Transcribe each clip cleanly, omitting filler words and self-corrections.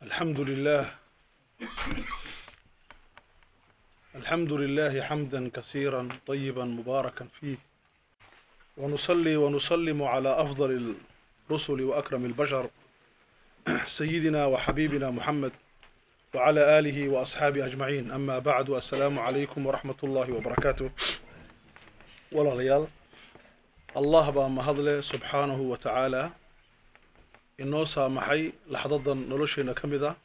الحمد لله الحمد لله حمدا كثيرا طيبا مباركا فيه، ونصلي ونسلم على أفضل الرسل وأكرم البشر سيدنا وحبيبنا محمد وعلى آله وأصحابه أجمعين. أما بعد، السلام عليكم ورحمة الله وبركاته. walaalayaal, allah baa mahadle subxaanahu wa tacaala inoo saamaxay laxdadan nolosheena ka mid ah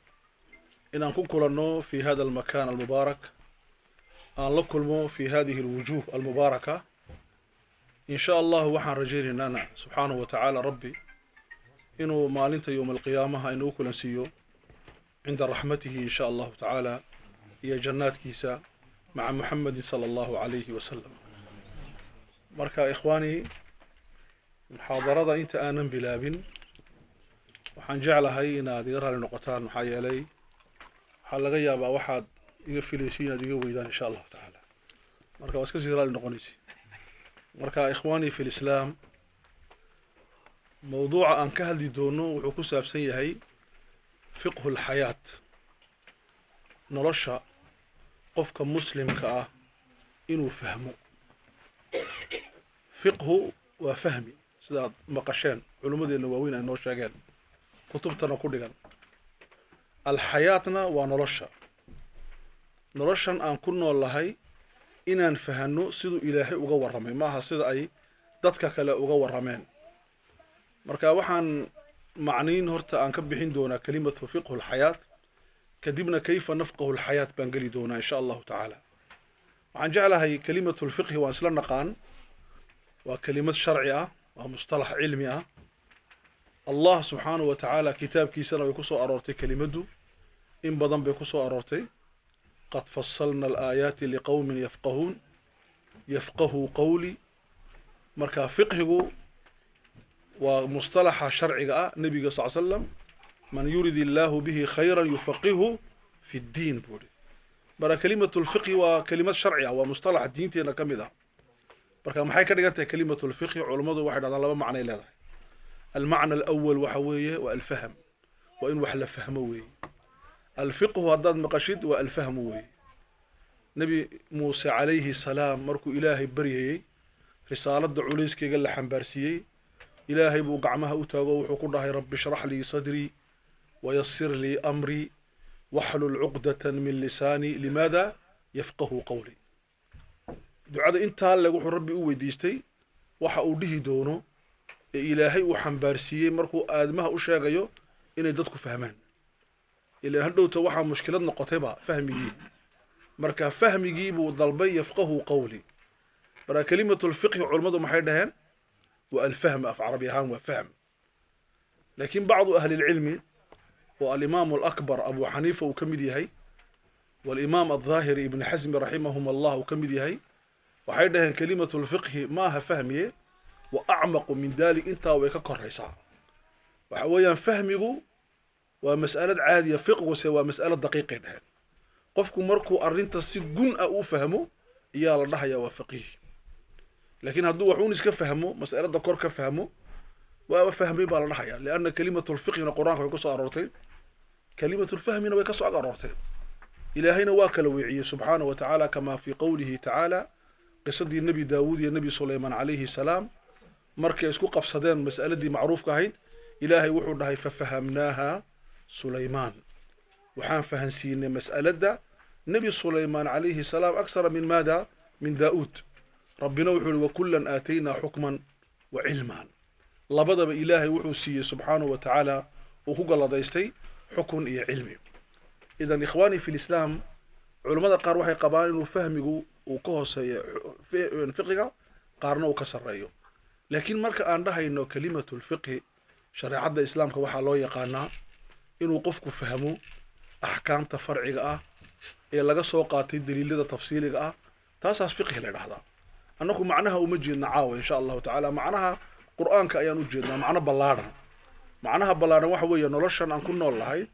inaan ku kulanno fi hada almakaan almubaarak, aan la kulmo fi hadihi alwujuh almubaaraka. in sha allahu waxaan rajaynaynaa subxaanahu wa tacaala rabbi inuu maalinta yowma alqiyaamaha inuu kulansiiyo cinda raxmatihi in sha allahu tacaala iyo jannaadkiisa maca muxamedin sala allahu calayhi wasalam. marka ikhwaani, muxaadarada inta aanan bilaabin waxaan jeclahay inaad iga raali noqotaan, maxaa yeelay waxaa laga yaabaa waxaad iga filaysiin inaad iga weydaan insha allahu tacaala, marka waa iska sii raali noqonaysi. marka ikhwaani fi lislaam, mawduuca aan ka hadli doono wuxuu ku saabsan yahay fiqhu lxayaat, nolosha qofka muslimka ah inuu fahmo. fiqhu waa fahmi, sidaad maqasheen culimmadeenna waaweyn ay noo sheegeen, kutubtana ku dhigan. alxayaatna waa noloshan aan ku nool lahay inaan fahanno siduu ilaahay uga warramay, maaha sida ay dadka kale uga warrameen. marka waxaan macniin horta aan ka bixin doonaa kelimatu fiqhu lxayaat, kadibna kayfa nafqahu lxayaat baan geli doonaa insha allahu tacaala. waxaan jeclahay kelimatu lfiqhi waan isla naqaan, waa kelimad sharci ah, waa mustalax cilmi ah. allah subxaanahu wa tacaala kitaabkiisana way ku soo aroortay kelimaddu, in badan bay ku soo aroortay. qad fasalna alaayaati liqowmin yafqahuu qawli. marka fiqhigu waa mustalaxa sharciga ah. nebiga sal slam, man yurid illaahu bihi khayran yufaqihu fi ddiin buuri. marka kelimatu lfiqhi waa kelimad sharci ah, waa mustalax diinteenna ka mid ah. marka maxay ka dhigan tahay kelimatu lfiqhi? culammadu waxay dhahdaan laba macnay leedahay. almacna alawal waxa weeye waa alfahm, waa in wax la fahmo weeye. alfiqhu haddaad maqashid waa alfahmu weeye. nebi muuse calayhi salaam markuu ilaahay baryayey, risaaladda culayskeyga la xambaarsiiyey, ilaahay buu gacmaha u taago wuxuu ku dhahay rabbi shrax lii sadrii wayasir lii amrii waxlul cuqdatan min lisaani limaada yafqahu qawli. ducada intaa leg wuxuu rabbi u weydiistay waxa uu dhihi doono ee ilaahay uu xambaarsiiyey markuu aadamaha u sheegayo inay dadku fahmaan. ilaan hadhowta waxaa mushkilad noqotayba fahmigii. marka fahmigii buu dalbay yafqahu qawli. marka kelimatu lfiqhi culammadu maxay dhaheen? waa alfahm, af carabi ahaan waa fahm. laakiin bacdu ahli lcilmi oo alimaamu alakbar abu xaniifa uu ka mid yahay, walimaam aldaahiri ibni xasmi raximahum allah uu ka mid yahay, waxay dhaheen kelimatu lfiqhi maaha fahmiye, wa acmaqu min dalik, intaa way ka koraysaa. waxa weeyaan fahmigu waa mas'alad caadiya, fiqhiguse waa mas'alad daqiiqay dhaheen. qofku markuu arrinta si gun ah u fahmo iyaa la dhahayaa waa faqiih. laakiin hadduu wax uun iska fahmo, mas'alada kor ka fahmo, waa fahmay baa la dhahayaa. lianna kelimatu lfiqhina qur-aanka way ku soo aroortay, kelimatu lfahmina way ka soo aroortay. ilaahayna waa kala weeciyey subxaanahu wa tacaala, kamaa fii qowlihi tacaala, qisadii nebi daawuud iyo nebi sulaymaan calayhi salaam markay isku qabsadeen mas'aladii macruufka ahayd, ilaahay wuxuu dhahay fafahamnaaha sulaymaan, waxaan fahansiinay mas'aladda nebi sulaymaan calayhi salaam aksara min maada, min daa'uud. rabbina wuxuu yihi wakullan aataynaa xukman wa cilmaan. labadaba ilaahay wuxuu siiyey subxaanahu wa tacaala, uu ku galladaystay xukun iyo cilmi. idan ikhwaani fi lislaam, culammada qaar waxay qabaan inuu fahmigu uu ka hooseeyo fiqiga, qaarna uu ka sarreeyo. laakiin marka aan dhahayno kelimatu lfiqhi, shareecadda islaamka waxaa loo yaqaanaa inuu qofku fahmo axkaamta farciga ah ee laga soo qaatay daliilada tafsiiliga ah. taasaas fiqhi la dhahdaa. annagu macnaha uma jeedna caawa insha allahu tacaala, macnaha qur'aanka ayaan u jeednaa, macno ballaadhan. macnaha ballaadhan waxa weeye noloshan aan ku nool lahay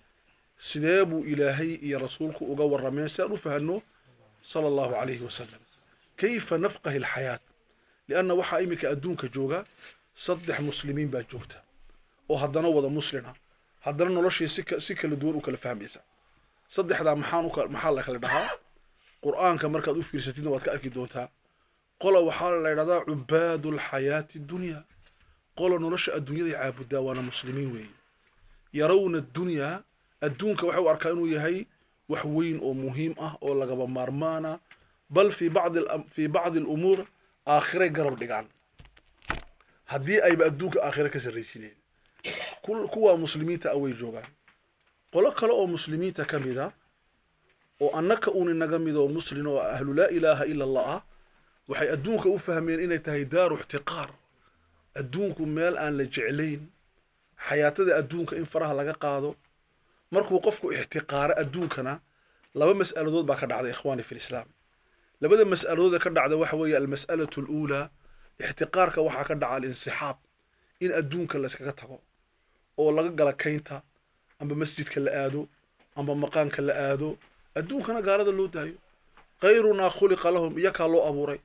sidee buu ilaahay iyo rasuulku uga warrameen si aan u fahanno sala allahu calayhi wasalam. kayfa nafqahi alxayaat, lianna waxaa iminka adduunka jooga 3 muslimiin baa joogta oo haddana wada muslina, haddana noloshii si kala duwan u kala fahmaysa saddexdaa maxaa la kala dhahaa qur'aanka markaad u fiirsatidna waad ka arki doontaa qola waxaa la yidhahdaa cubaadu alxayaati dunya qola nolosha adduunyada caabudaa waana muslimiin weeye yarawna adunyaa adduunka waxay u arkaa inuu yahay wax weyn oo muhiim ah oo lagaba maarmaana bal fii bacdi alumuur aakhiray garab dhigaan haddii ayba adduunka aakhira ka sarraysineen kuwa muslimiinta away joogaan qolo kale oo muslimiinta ka mid a oo annaka uun inaga mid oo muslin oo ahlu laa ilaaha ila allah ah waxay adduunka u fahmeen inay tahay daaru ixtiqaar adduunku meel aan la jeclayn xayaatada adduunka in faraha laga qaado markuu qofku ixtiqaaro adduunkana laba mas'aladood baa ka dhacday ikhwaani fi lislaam labada mas'aladood ee ka dhacda waxa weeye almas'alatu aluulaa ixtiqaarka waxaa ka dhaca alinsixaab in adduunka la iskaga tago oo laga gala kaynta amba masjidka la aado amba maqaanka la aado adduunkana gaalada loo daayo qayrunaa khuliqa lahum iyakaa loo abuuray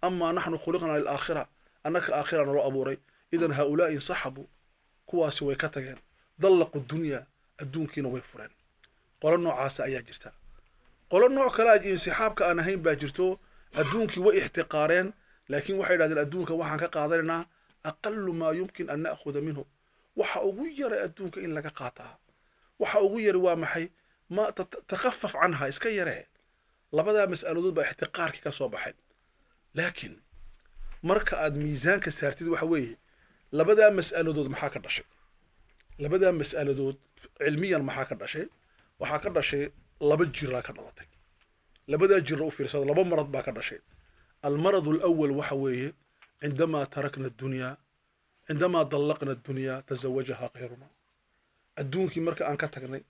amaa naxnu khuliqnaa lilaakhira annaka aakhirana loo abuuray idan haaulaa'i insaxabuu kuwaasi way ka tageen dallaqu dunyaa adduunkiina way fureen qolo noocaasa ayaa jirta qolo nooc kale insixaabka aan ahayn baa jirto adduunkii way ixtiqaareen laakiin waxay yidhahdeen adduunka waxaan ka qaadanaynaa aqalu maa yumkin an na'khuda minhu waxa ugu yaray adduunka in laga qaataa waxa ugu yari waa maxay ma takhafaf canha iska yaree labadaa mas'aladood baa ixtiqaarkii ka soo baxay laakiin marka aad miisaanka saartid waxa weeye labadaa mas'aladood maxaa ka dhashay labadaa mas'aladood cilmiyan maxaa ka dhashay waxaa ka dhashay laba jiraa ka dhalatay labadaa jira u fiirsada laba marad baa ka dhashay almarad alawal waxa weeye cindamaa tarakna adunyaa cindamaa dallaqna adunyaa tazawajahaa kayruna adduunkii marka aan ka tagnay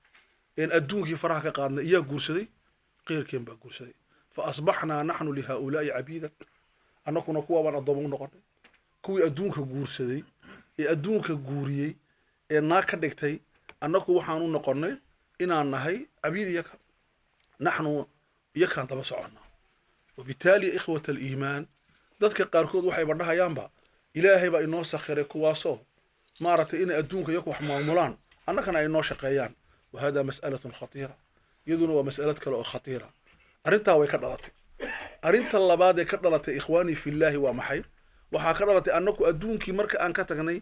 een adduunkii faraha ka qaadnay iyaa guursaday keyrkeen baa guursaday fa asbaxnaa naxnu lihaaulaa'i cabiidan annakuna kuwaabaan addoomo u noqonay kuwii adduunka guursaday ee adduunka guuriyey ee naag ka dhigtay annaku waxaan u noqonnay inaan nahay cabiid iyaka naxnu iyakaan daba soconnaa wabitaali ikhwata aliimaan dadka qaarkood waxayba dhahayaanba ilaahay baa inoo sakhiray kuwaasoo maaragtay inay adduunka iyaku wax maamulaan annakana ay inoo shaqeeyaan wahada mas'alatun khatiira iyaduna waa mas'alad kale oo khatiira arrintaa way ka dhalatay arrinta labaad ee ka dhalatay ikhwaanii fillaahi waa maxay waxaa ka dhalatay annaku adduunkii marka aan ka tagnay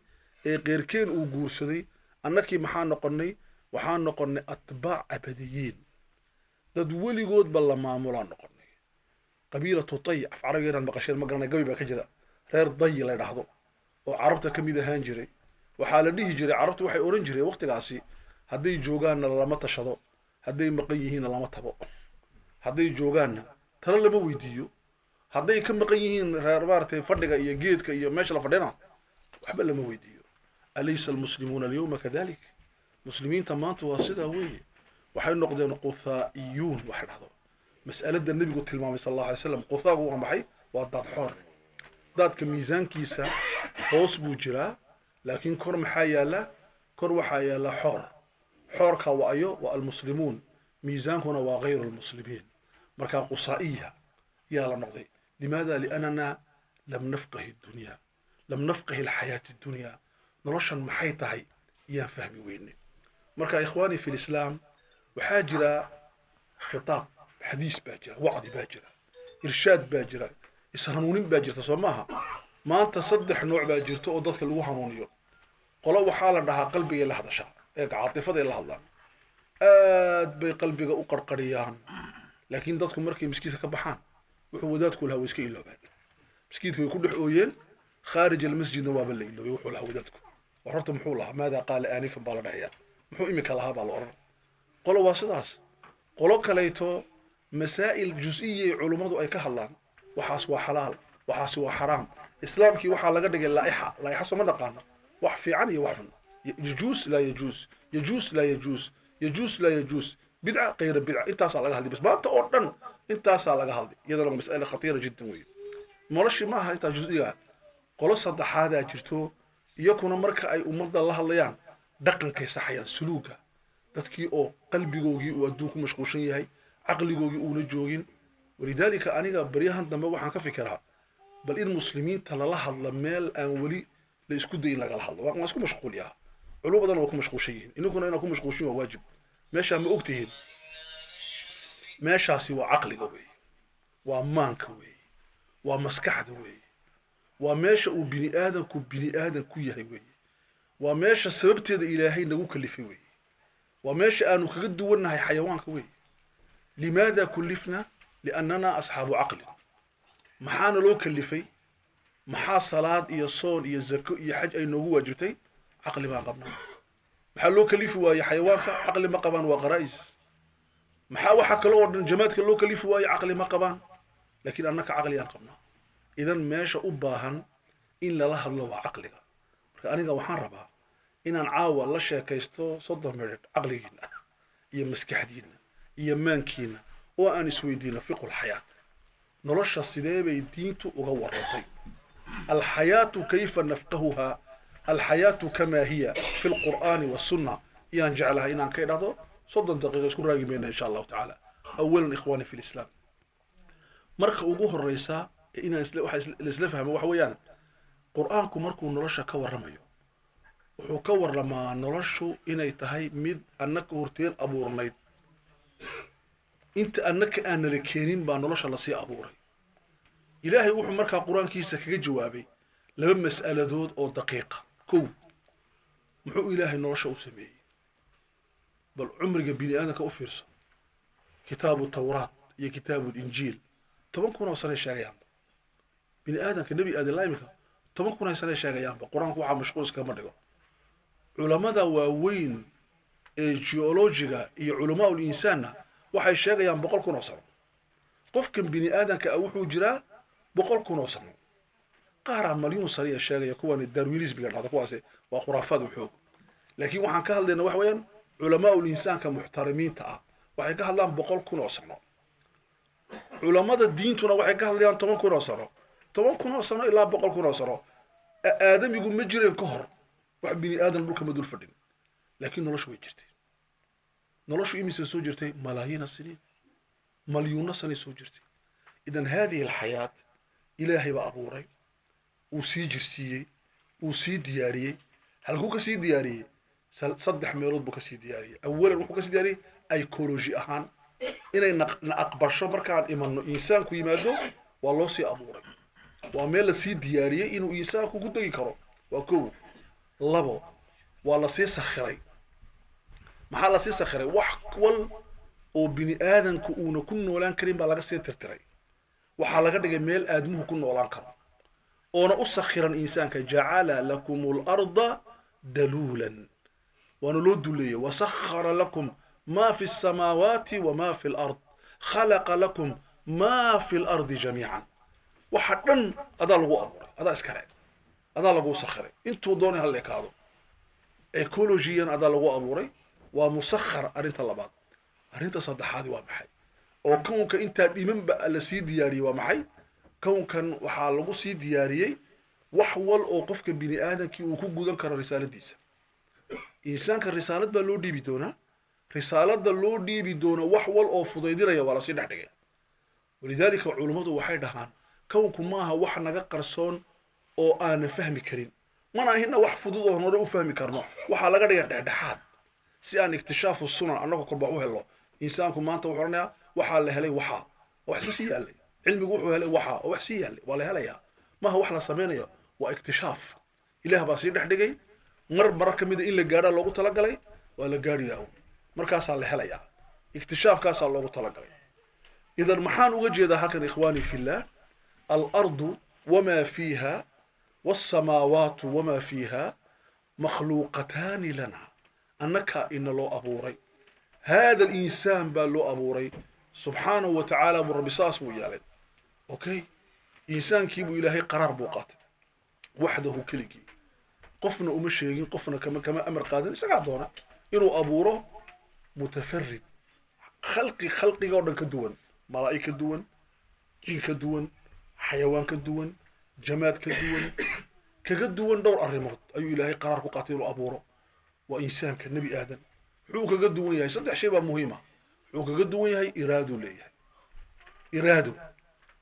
ee qeyrkeen uu guursaday annakii maxaa noqonnay waxaan noqonnay atbaac abadiyiin dad weligoodba la maamulaan noqonnay qabiilatu tay af carabiga inaad maqasheen ma garanay gabi baa ka jira reer dayi la dhahdo oo carabta ka mid ahaan jiray waxaa la dhihi jiray carabtu waxay oran jireen waqtigaasi hadday joogaanna lama tashado hadday maqan yihiinna lama tabo hadday joogaanna talo lama weydiiyo hadday ka maqan yihiin reer maaragtay fadhiga iyo geedka iyo meesha la fadhina waxba lama weydiiyo alaysa almuslimuuna alyawma kadalik muslimiinta maanta waa sidaa weeye waxay noqdeen quthaa'iyuun waxay dhahdo mas'aladda nebigu tilmaamay sal allahu alay slam quthaagu waa maxay waa daad xoor daadka miisaankiisa hoos buu jiraa laakiin kor maxaa yaala kor waxaa yaala xoor xoorka waa ayo waa almuslimuun miisaankuna waa gayru almuslimiin markaa qusaa'iya yaa la noqday limaada liannana lam nafqahi dunyaa lam nafqahi alxayaati dunyaa noloshan maxay tahay iyaan fahmi weyne marka ikhwaani fi lislaam waxaa jira khitaab xadiis baa jira wacdi baa jira irshaad baa jira ishanuunin baa jirta soo maaha maanta saddex nooc baa jirta oo dadka lagu hanuuniyo qolo waxaa la dhahaa qalbigay la hadashaa ee caatifaday la hadlaan aad bay qalbiga u qarqariyaan laakiin dadku markay miskiidka ka baxaan wuxuu wadaadku lahaa way iska iloobaan miskiidka way ku dhex ooyeen khaarij almasjidna waaba la iloobay wuxuu lahaa wadaadku war horta muxuu lahaa maadaa qaala aanifan baa la dhahayaa muxuu imika lahaa baa la odhan qolo waa sidaas qolo kalayto masaa'il jus-iyay culummadu ay ka hadlaan waxaas waa xalaal waxaasi waa xaraam islaamkii waxaa laga dhigay laa'ixa soo ma naqaano wax fiican iyo wax xun yajuus laa yajuus yajuus laa yajuus yajuus laa yajuus bidca kayra bidca intaasaa laga hadlay bas maanta oo dhan intaasaa laga hadlay iyadana waa mas'ale khatiira jiddan weeye noloshii ma aha intaa jus-iga qolo saddexaadaa jirto iyakuna marka ay ummadda la hadlayaan dhaqankay saxayaan suluuga dadkii oo qalbigoogii uu adduun ku mashquulshan yahay caqligoogii uuna joogin walidaalika aniga baryahan dambe waxaan ka fikiraa bal in muslimiinta lala hadla meel aan weli la isku dayin lagala hadlo waan isku mashquuliyaa علوم بدن وكم مشغوشين إنكم أنا كم مشغوشين وواجب ماشى ما أكتهن ماشى سوى عقل قوي وأمان قوي ومسكح قوي وماشى وبني آدم كبني آدم كويه قوي وماشى سببت إلهي نقول اللي فيه وماشى أنو كجد ونها حيوان قوي لماذا كلفنا؟ لأننا أصحاب عقل محانا لو كلفي محا صلاة إيا صون إيا زكاة إيا حج أي نوغو واجبتي عقل ما قبنا محا لو كلفي واي حيوانك عقل ما قبان وغرائز محا وحا كلو جماعتك لو كلفي واي عقل ما قبان لكن أنك عقلي أنقبنا إذن ماشا أباهن إن لله الله عقلك أنا وحان ربا إن نعاوى الله شاكيستو صدر مرد عقلينا إيا مسكحدينا إيا مانكينا وأن سويدينا فقه الحياة نرشى السيدة دينتو وغورتي الحياة كيف نفقهها الحياة كما هي في القرآن والسنة ينجعلها إن كيدادو صدر دقيقة سكون راقي بينا إن شاء الله تعالى أولا إخواني في الإسلام مركا وقوه الرئيسة إن الإسلام فهم وحويان قرآنكو مركو نرشى كور رميو وحو كور لما نرشو إنا يتهي ميد أنك هرتين أبو رميد انت أنك أنا لكينين با نرشى لسي أبو ري إلهي وحو مركا قرآن كيسا كي جوابي لما مسألة دود أو دقيقة كو محو إلهي نرشى أسمي بل عمرك بني آدم كأفرس كتاب التوراة يا كتاب الإنجيل طبعا كنا وصلنا شاقيان بني آدم كنبي آدم لايمك طبعا كنا وصلنا شاقيان قرآن كوحا مشغول سكامردقو علماء وين جيولوجيا يا علماء الإنسان waxay sheegayaan 100 sano qofkan bini aadanka wuxuu jiraa 100 sano qaar milyan sano ay sheegaya kuwan darwinismiga dhacda kuwaas waa khuraafad wuxuu laakiin waxaan ka hadlaynaa wax weeyaan culamaa ul insaanka muxtarimiinta ah waxay ka hadlaan 100 sano culamada diintuna waxay ka hadlayaan 10 sano 10 sano ilaa 100 sano aadamigu ma jireen ka hor wax bini aadan dhulka ma dul fadhin laakiin noloshu way jirtay نلاشو إمسا سوجرتي ملايين السنين مليون سنة سوجرتي إذن هذه الحياة إلهي بأبوري وسي جرسيي وسي دياري هل هو كسي دياري صدح ميرود بكسي دياري أولا وحو كسي دياري أيكولوجي أهان إنا نأقبر شبر كان إما إنسان كو يمادو والله سي أبوري وميلا سي دياري إنو إنسان كو قد يكرو وكو لبو والله سي سخري maxaa la sii sakhiray wax wal oo bini aadanku uu ku noolaan karin baa laga sii tirtiray waxa laga dhigay meel aadmuhu ku noolaan karo oona u sakhiran insaanka ja'ala lakumul arda dalulan wa nulu duliya wa sakhara lakum ma fi as-samawati wa ma fi al-ard khalaqa lakum ma fi al-ard jami'an waxa dhan adaa lagu abuuray adaa iskale adaa lagu sakhiray intuu doonay hal leekaado ecologiyan adaa lagu abuuray ومسخر أرنت اللباد أرنت صدحادي ومحي أو كون كأنت إمام بقى لسي دياري ومحي كون كان وحالغو سي دياري وحول أوقفك بني آدم كي وكو جودن كر رسالة ديسة إنسان كرسالة بلو دي بدونه رسالة بلو دي بدونه وحول أو فضيدي ريا ولا سي نحتاجه ولذلك علماء وحي دهان كون كماها وح نجا قرصون أو أنا فهمي كريم ما أنا هنا وح فضوضه هنا فهمي كرنا وحالغا دحاد si aan iktishaaf sunan annagu kolba u helo insaanku maanta wuxuu oranayaa waxa la helay waxa wax si yaalay cilmigu wuxuu helay waxa wax si yaalay wala helaya ma wax la sameeyo waa iktishaaf ilaah baa si dhaxdhigay mar kamid in la gaaro loogu tala galay waa la gaariyaa markaas la helaya iktishaafkaas loogu tala galay idan maxaan uga jeedaa halkan ikhwaani fillah al-ardu wama fiha was-samawati wama fiha makhluqatan lana أنك إن الله أبوري هذا الإنسان بالله أبوري سبحانه وتعالى من رب صاص ويالد أوكي إنسان كيبو إلهي قرار بوقات وحده كليكي قفنا أمشيين قفنا كما أمر قادر سقعدونا إنه أبوره متفرد خلقي قولا كدون ملائكة كدون جين كدون حيوان كدون جماد كدون دور الرمض أي إلهي قرار بوقات إنه أبوره وإنسان كالنبي آدم حوك قد وياي صدق شيء مهمة حوك قد وياي إرادو ليه إرادو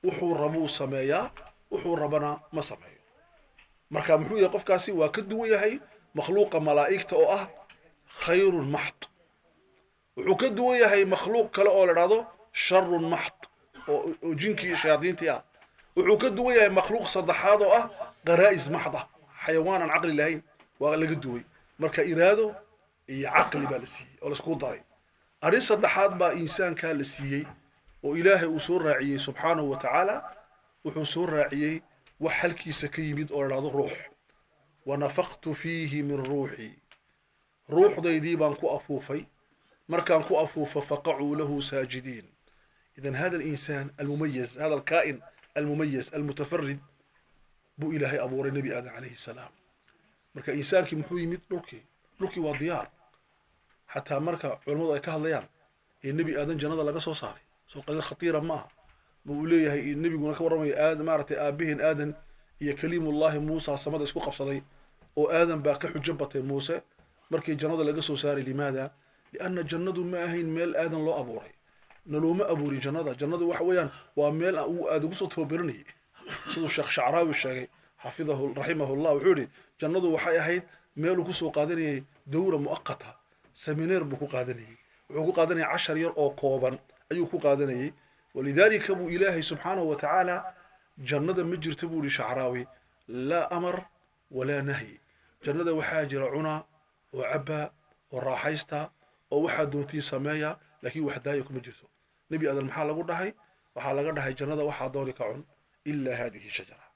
وحور ربو سمايا وحور ربنا ما سمايا مركا محو يقف كاسي وكد وياي مخلوق ملائكة أو خير محض وحكدوا يهي مخلوق كلا أول رادو شر محض وجنكي شياطين تيا وحكدوا يهي مخلوق صدحات أو غرائز محضة حيوان عقل الله ولقدوي مركا إرادو عقل بالسي ولا سكون ضاي أرين صدحات با إنسان كان لسيي وإلهي أسور راعيه سبحانه وتعالى وحسور راعيه وحلكي سكيمد أو رادو روح ونفخت فيه من روحي روح ضيدي بان كو أفوفي مركان كو أفوف فقعوا له ساجدين إذن هذا الإنسان المميز هذا الكائن المميز المتفرد بو إلهي أبو النبي آدم عليه السلام مركا إنسان كي محو يميت لوكي وديار حتى مركا علماء كهليان النبي آدم جنة لغا سو صاري سو قدر خطيرة ما بقوليه النبي يقول لك ورمي آدم مارتي آبهن آدم هي كليم الله موسى صمد اسكو قبصدي وآدم باكي حجبتي موسى مركي جنة لغا سو صاري لماذا؟ لأن الجنة ما هي ميل آدم لو أبوري نلوما أبوري جنة وحويان وميل آدم سو توبرني سيدو الشيخ شعراوي الشيخ حفظه رحمه الله وحوري جنة وحي هي ميل كسو قادني دورة مؤقتة سمينير بكو قادني وحكو قادني 10 ير أو كوبان أيو كو قادني ولذلك أبو إلهي سبحانه وتعالى جنة مجر تبوري شعراوي لا أمر ولا نهي جنة وحاجر عنا وعبا وراحيستا وواحد دونتي سمايا لكن واحد دايك مجرته نبي هذا المحل لقول دهي وحال لقول دهي جنة واحد دوني كعن إلا هذه الشجرة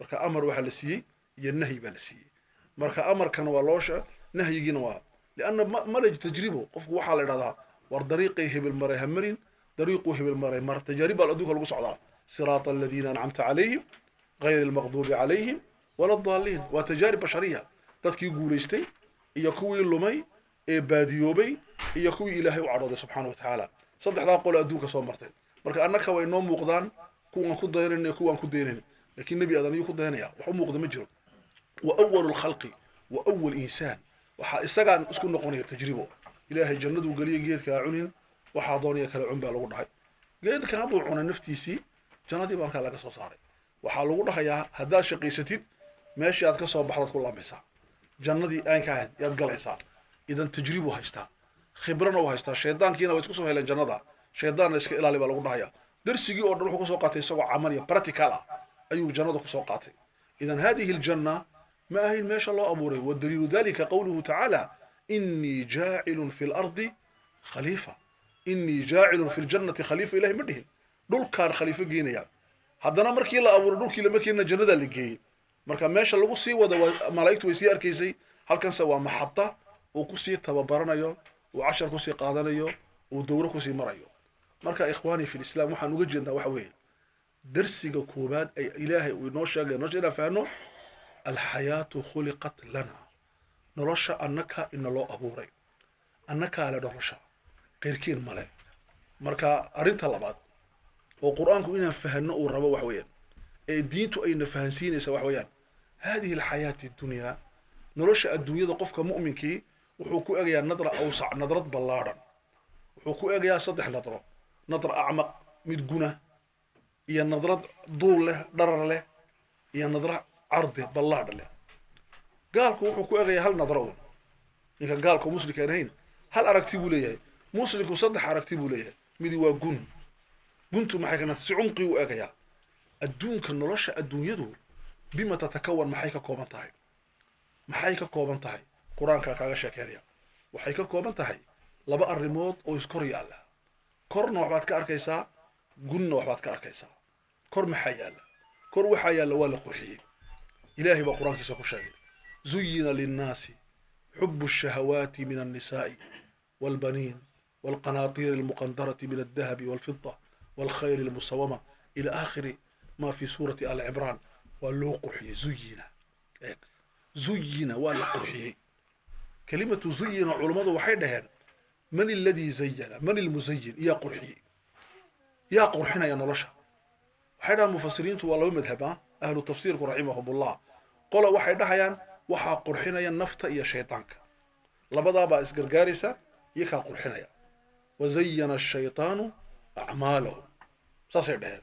مركا أمر واحد لسيه ينهي بالسيه مركا أمر كان والله نهي جنوا لأن ما لج تجربه قف واحد لهذا والطريق يهب المرء همرين طريقه يهب المرء مر تجارب الأدوك الوسعة صراط الذين أنعمت عليهم غير المغضوب عليهم ولا الضالين وتجارب بشرية تذكي يقوليستي يكوي اللمي باديوبي يكوي إلهي وعرضه سبحانه وتعالى صدق لا قول أدوك صوم مرتين مركا أنك وإنهم مقدان كون كود ديرين كون كود ديرين لكن النبي أذن يكود ديرين وحمو قد مجرم وأول الخلق وأول إنسان وحاسقان اسكن نقوني تجربه إلهي جنده وقاليه جيد كعنين وحاضوني كلا عن بالغ جيد كان أبو عنا نفتيسي جنادي بارك الله كسر صاري وحالو يا هذا شقيستي ماشي أتك صوب بحضرت كل مسا جنادي أين كان يبقى صار إذا تجربه هيستا خبرنا وهيستا شيطان كينا ويسكسو هيلن جندا شيطان اسك إلى بالغ درسيجي أو دروح كسو قاتي سوا عملية براتيكالا أيو جنة كسو قاتي إذن هذه الجنة ما هي ما شاء الله أموره والدليل ذلك قوله تعالى إني جاعل في الأرض خليفة إني جاعل في الجنة خليفة إلهي مدهن دول كان خليفة جينيا هذا مركي لا أمور دول كي لما كنا جنة اللي جي مركا ما شاء الله قصي وده ملايكته ويسير كيسي هل كان سوا محطة وكسي تببرنا يو وعشر كسي قادنا يو ودورة كسي مريو مركا إخواني في الإسلام وحن وجدنا وحوي درسي كوباد أي إلهي ونوشا نوشا فانو الحياة خلقت لنا نرشا أنك إن الله أبوري أنك على نرشا غير كين ملأ مركا أرنت لبعض وقرآنك إنا فهنا وربا وحويا دينتو أين فهنسين يسوى وحويا هذه الحياة الدنيا نرشا الدنيا قفك مؤمنك وحكو أجيا نظرة أوسع نظرة بلارا وحكو أجيا صدح نظرة أعمق متجونة هي النظرة ضول له ضرر له هي النظرة عرض بلاد له قالكم وحكو أجيا هل نظرون إذا قالكم مسلك هين هل أركتبوا ليه مسلك وصدح أركتبوا ليه مدي وجن جنتو محيكنا سعنقي وأجيا الدون كان نرشا الدنيا دو بما تتكون محيكا كوبنتاي محيكا كوبنتاي قرآن كاغا شاكيريا وحيكا كوبنتاي لبا الريموت أو يسكر يالا كورنا وحبات كاركيسا قلنا وحبات كاركيسا كور محيالا كور وحيالا ولا قرحي إلهي بقرآن كيسا كشاكي زين للناس حب الشهوات من النساء والبنين والقناطير المقنطرة من الذهب والفضة والخيل المصومة إلى آخر ما في سورة آل عمران والله قرحي زين ولا قرحي كلمة زين علماء وحيدهن من الذي زين من المزين يا قرحي يا قرحنا يا نرشا وحيدا المفسرين والله مذهبا أهل التفسير رحمهم الله قال وحيدهن وحا قرحنا يا النفط يا شيطانك لبدا با اسغرغاريسا يكا قرحنا يا وزين الشيطان أعمالهم صاصيدهن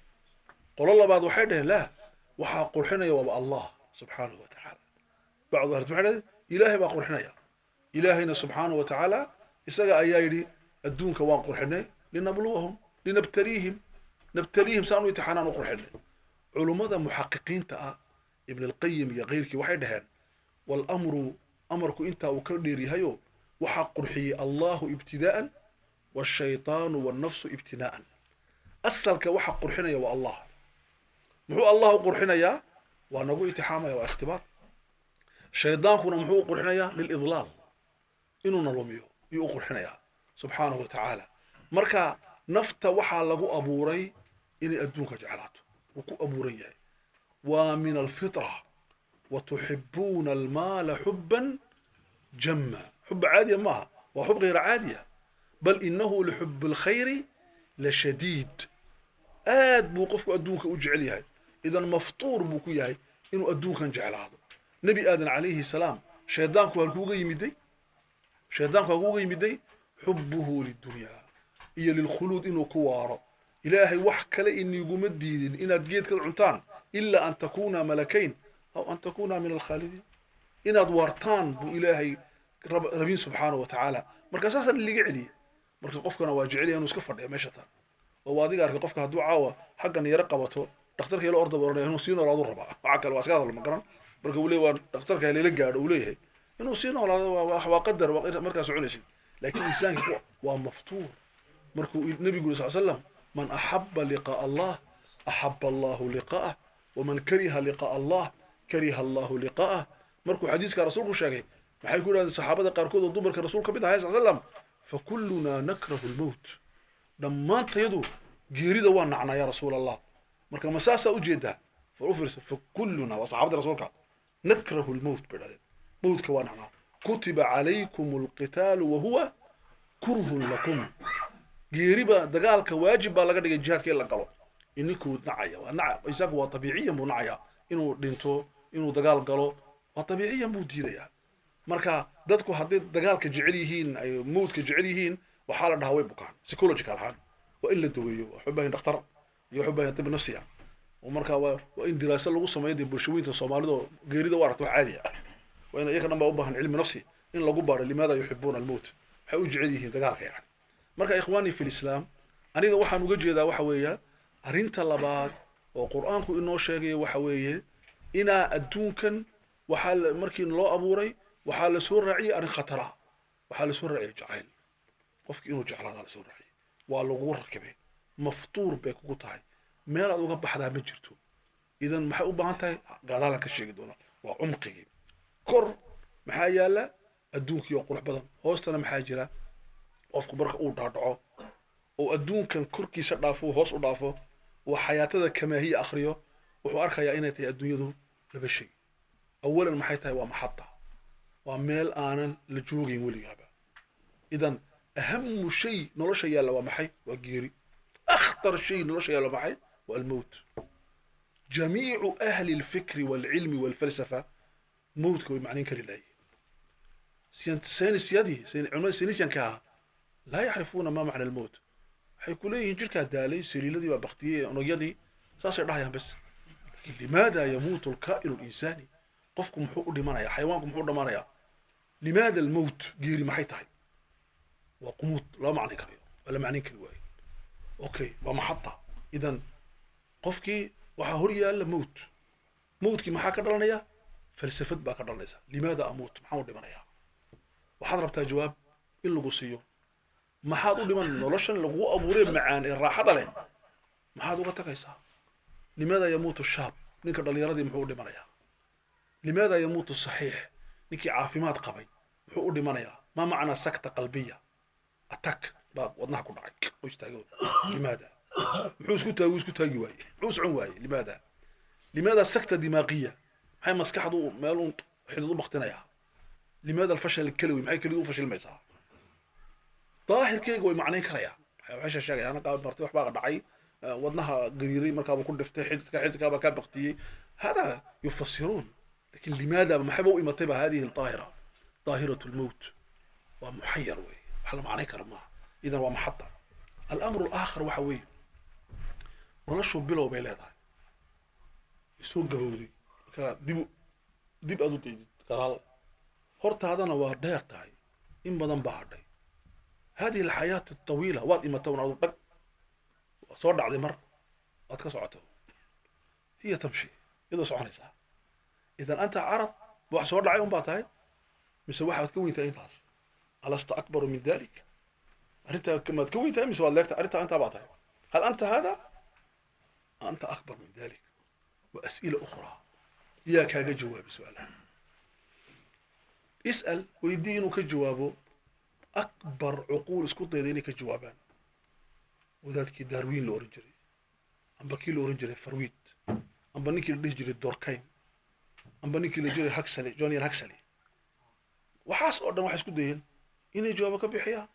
قال الله بعد وحيدهن لا وحا قرحنا يا الله سبحانه وتعالى بعض أهل إلهي بقرحنا يا إلهينا سبحانه وتعالى إسقى أيايدي الدون كوان قرحنا لنبلوهم لنبتليهم نبتليهم سانو يتحانان قرحنا علماء محققين تاع ابن القيم يا غيرك واحد هان والأمر أمرك أنت وكديري هيو وحق قرحي الله ابتداء والشيطان والنفس ابتناء أصلك وحق قرحنا يا الله محو الله قرحنا يا ونقول اتحامة يا اختبار شيطان كنا محو قرحنا يا للإضلال إنه نلوميو يو قرحنا يا سبحانه وتعالى مركا نفت وحا لغو أبوري إني أدونك جعلاته وكو أبوري ومن الفطرة وتحبون المال حبا جما حب عادية ما وحب غير عادية بل إنه لحب الخير لشديد آد موقفك أدونك أجعليها إذا مفطور بوكو ياهي إنه أدونك نجعل هذا نبي آدم عليه السلام شيطانك هالكوغا يمدي شيطانك هالكوغا يمدي حبه للدنيا إيا للخلود إنه كوارا إلهي وحكلا إني يقوم الدين إن تجيت كالعنتان إلا أن تكونا ملكين أو أن تكونا من الخالدين إن أدوارتان بو إلهي ربين سبحانه وتعالى مركا أساسا اللي قعلي مركا قفكنا واجعلي أنه سكفر يا ميشتان ووادي قارك قفك هدو عاوة حقا يرقبته دكتورك يلو أرض ورنا إنه سينا ولا ضربة عاكل واسكاد المقرن مركا ولي وان دكتورك يلي لقى وليه إنه سينا ولا وقدر مركا سعوني شيء لكن الإنسان ومفتور مركو النبي صلى الله عليه وسلم من أحب لقاء الله أحب الله لقاءه ومن كره لقاء الله كره الله لقاءه مركو حديث رسولك شاكي ما حيكون الصحابة قاركود الضمر كرسول كبير صلى الله عليه وسلم فكلنا نكره الموت لما انت يدو جيريدا وانا يا رسول الله مركا مساسة أجيدا فأفرس فكلنا وصحابة رسولك نكره الموت بدأ موت كوانا كتب عليكم القتال وهو كره لكم جيريبا دقالك واجب لقد الجهاد كي لقلو إنكو نعيا ونعيا إساق هو طبيعيا مو نعيا إنو دينتو إنو دقال قلو وطبيعيا مو ديديا marka dadku hadii dagaalka jecel yihiin ay moodka jecel yihiin waxa la dhahaa way bukaan psychological ahaan waa in la daweeyo waxa baahan dhakhtar iyo waxa baahan tib nafsiya oo marka waa in diraasad lagu sameeyo bulshooyinka Soomaalidu geerida waarto caadi ah waa in iyaga dhanba u baahan cilmi nafsi in lagu baaro limaada yuhibbuna al-maut waxay u jecel yihiin dagaalka yani marka ikhwaani fi al-islam aniga waxaan uga jeedaa waxa weeyaa arinta labaad oo quraanku inoo sheegay waxa weeye ina adduunkan waxa markii loo abuuray waxaa la soo raaciyay arin khatara waxaa la soo raaciyay jacayl qofkii inuu jeclaado la soo raaciyay waa lagu rakibay maftuur bay kugu tahay meel aad uga baxdaa ma jirto idan maxay u baahan tahay gadaalan ka sheegi doona waa umqigi kor maxaa yaala adduunkii oo qurux badan hoostana maxaa jira qofku marka uu dhaadhaco oo adduunkan korkiisa dhaafo hoos u dhaafo oo xayaatada kamaahiya akhriyo wuxuu arkayaa inay tahay adduunyadu laba shay awalan maxay tahay waa maxadda وميل آنا لجوغين وليغابا إذن أهم شيء نلوشا يالا ومحي وقيري أخطر شيء نلوشا يالا ومحي والموت جميع أهل الفكر والعلم والفلسفة موت كوي معنين كريلاي سين سيادي علماء سينيسيان كاها لا يعرفون ما معنى الموت حيقول لي ينجل كهدالي سيري لدي وبختيه نويدي ساسي راحيان بس لماذا يموت الكائن الإنساني قفكم محقو دمانيا حيوانكم محقو دمانيا لماذا الموت جيري ما حيتاي وقموت لا معنى كريو ولا معنى كريواي اوكي ومحطة اذا قفكي وحا هوريا الا موت موتكي ما حا كدلنيا فلسفت با كدلنيسا لماذا اموت محاو دمانيا waxaad rabtaa jawaab in lagu siiyo maxaad u dhiman noloshan lagu abuuray macaan ee raaxada leh maxaad uga tagaysaa limaada yamuutu shaab ninka dhalinyaradii muxuu u dhimanayaa limaada yamuutu saxiix ninkii caafimaad qabay muxuu u dhimanayaa ma macna sakta qalbiya attack baad wadnaha ku dhacay oo istaago limaada muxuu isku taagi waayay muxuu socon waayay limaada sakta dimaaqiya maxay maskaxdu meel uu xidid u baqtinayaa لماذا الفشل الكلوي معي كلوي فشل ما يصير ظاهر كيك وي معناه كريا وحش الشاقي انا قاعد مرتي وحبا دحي ودنها قريري مركا بكون دفتي حيتك با بقتي هذا يفسرون لكن لماذا ما حبوا يمطبها هذه الطاهره طاهره الموت ومحير وي وحلا معناه كرما اذا ومحطه الامر الاخر وحوي ونشو بلو بيلادها يسوق قبودي ديب ادو تيجي قال hortaadana waa dheer tahay in badan baa hadhay هذه الحياة الطويلة واد إما تون أو دق صور على مر أتكسرته هي تمشي إذا صعني صح إذا أنت عرب وحصور عليهم بعتها مسوي واحد تكوين تاني تاس ألست أكبر من ذلك أنت كما تكوين تاني مسوي لك أنت بعتها هل أنت هذا أنت أكبر من ذلك وأسئلة أخرى إياك هذا جواب سؤالها اسأل ويدينك جوابه أكبر عقول اسكت يدينك جوابان وذاتك داروين لورنجري أم بكي لورنجري فرويد أم بنيكي لورنجري دوركايم أم بنيكي لورنجري هكسلي جونيور هكسلي وحاس أردن واحد اسكت دين إني جوابك بحياة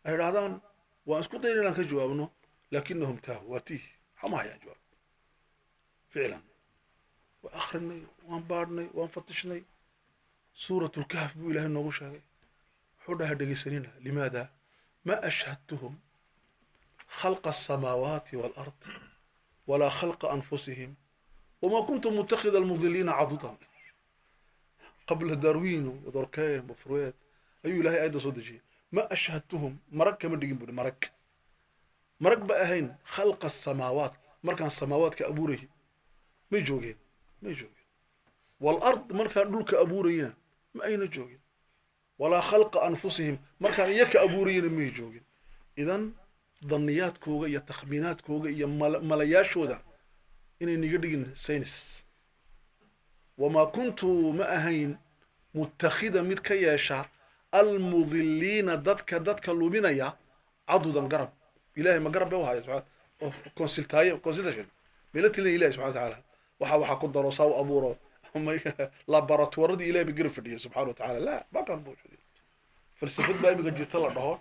هذان وأسكت دين لك جوابنا لكنهم تاهوا واتيه حما يا جواب فعلا وآخرني وانبارني وانفتشني سورة الكهف بإله النغوشة حولها دقيسنين لماذا؟ ما أشهدتهم خلق السماوات والأرض ولا خلق أنفسهم وما كنت متخذ المضلين عضدا قبل داروين ودوركايم وفرويد أي إلهي أيضا صدجي ما أشهدتهم مرك كما دقين بودي مرك بقى هين خلق السماوات مركان السماوات كأبوره ما يجوغين والأرض مركان دول كأبورينا ما أين جوغين ولا خلق أنفسهم مركان يك أبورينا ما يجوغين إذن ظنيات كوغا يا تخمينات كوغا يا ملاياش ودا إني نيجي سينس وما كنت ما هين متخذا متكياشا المضلين دتك لوبينيا عضدا قرب إلهي ما قرب بوها سبحانه كونسلتاشن ميلتي إلهي سبحانه وتعالى waxa ku daro saw abuuro laboratory ilaahay bigrif fadhiyo subhanahu wa ta'ala la ma kan buuxday falsafad baa imiga jirta la dhaho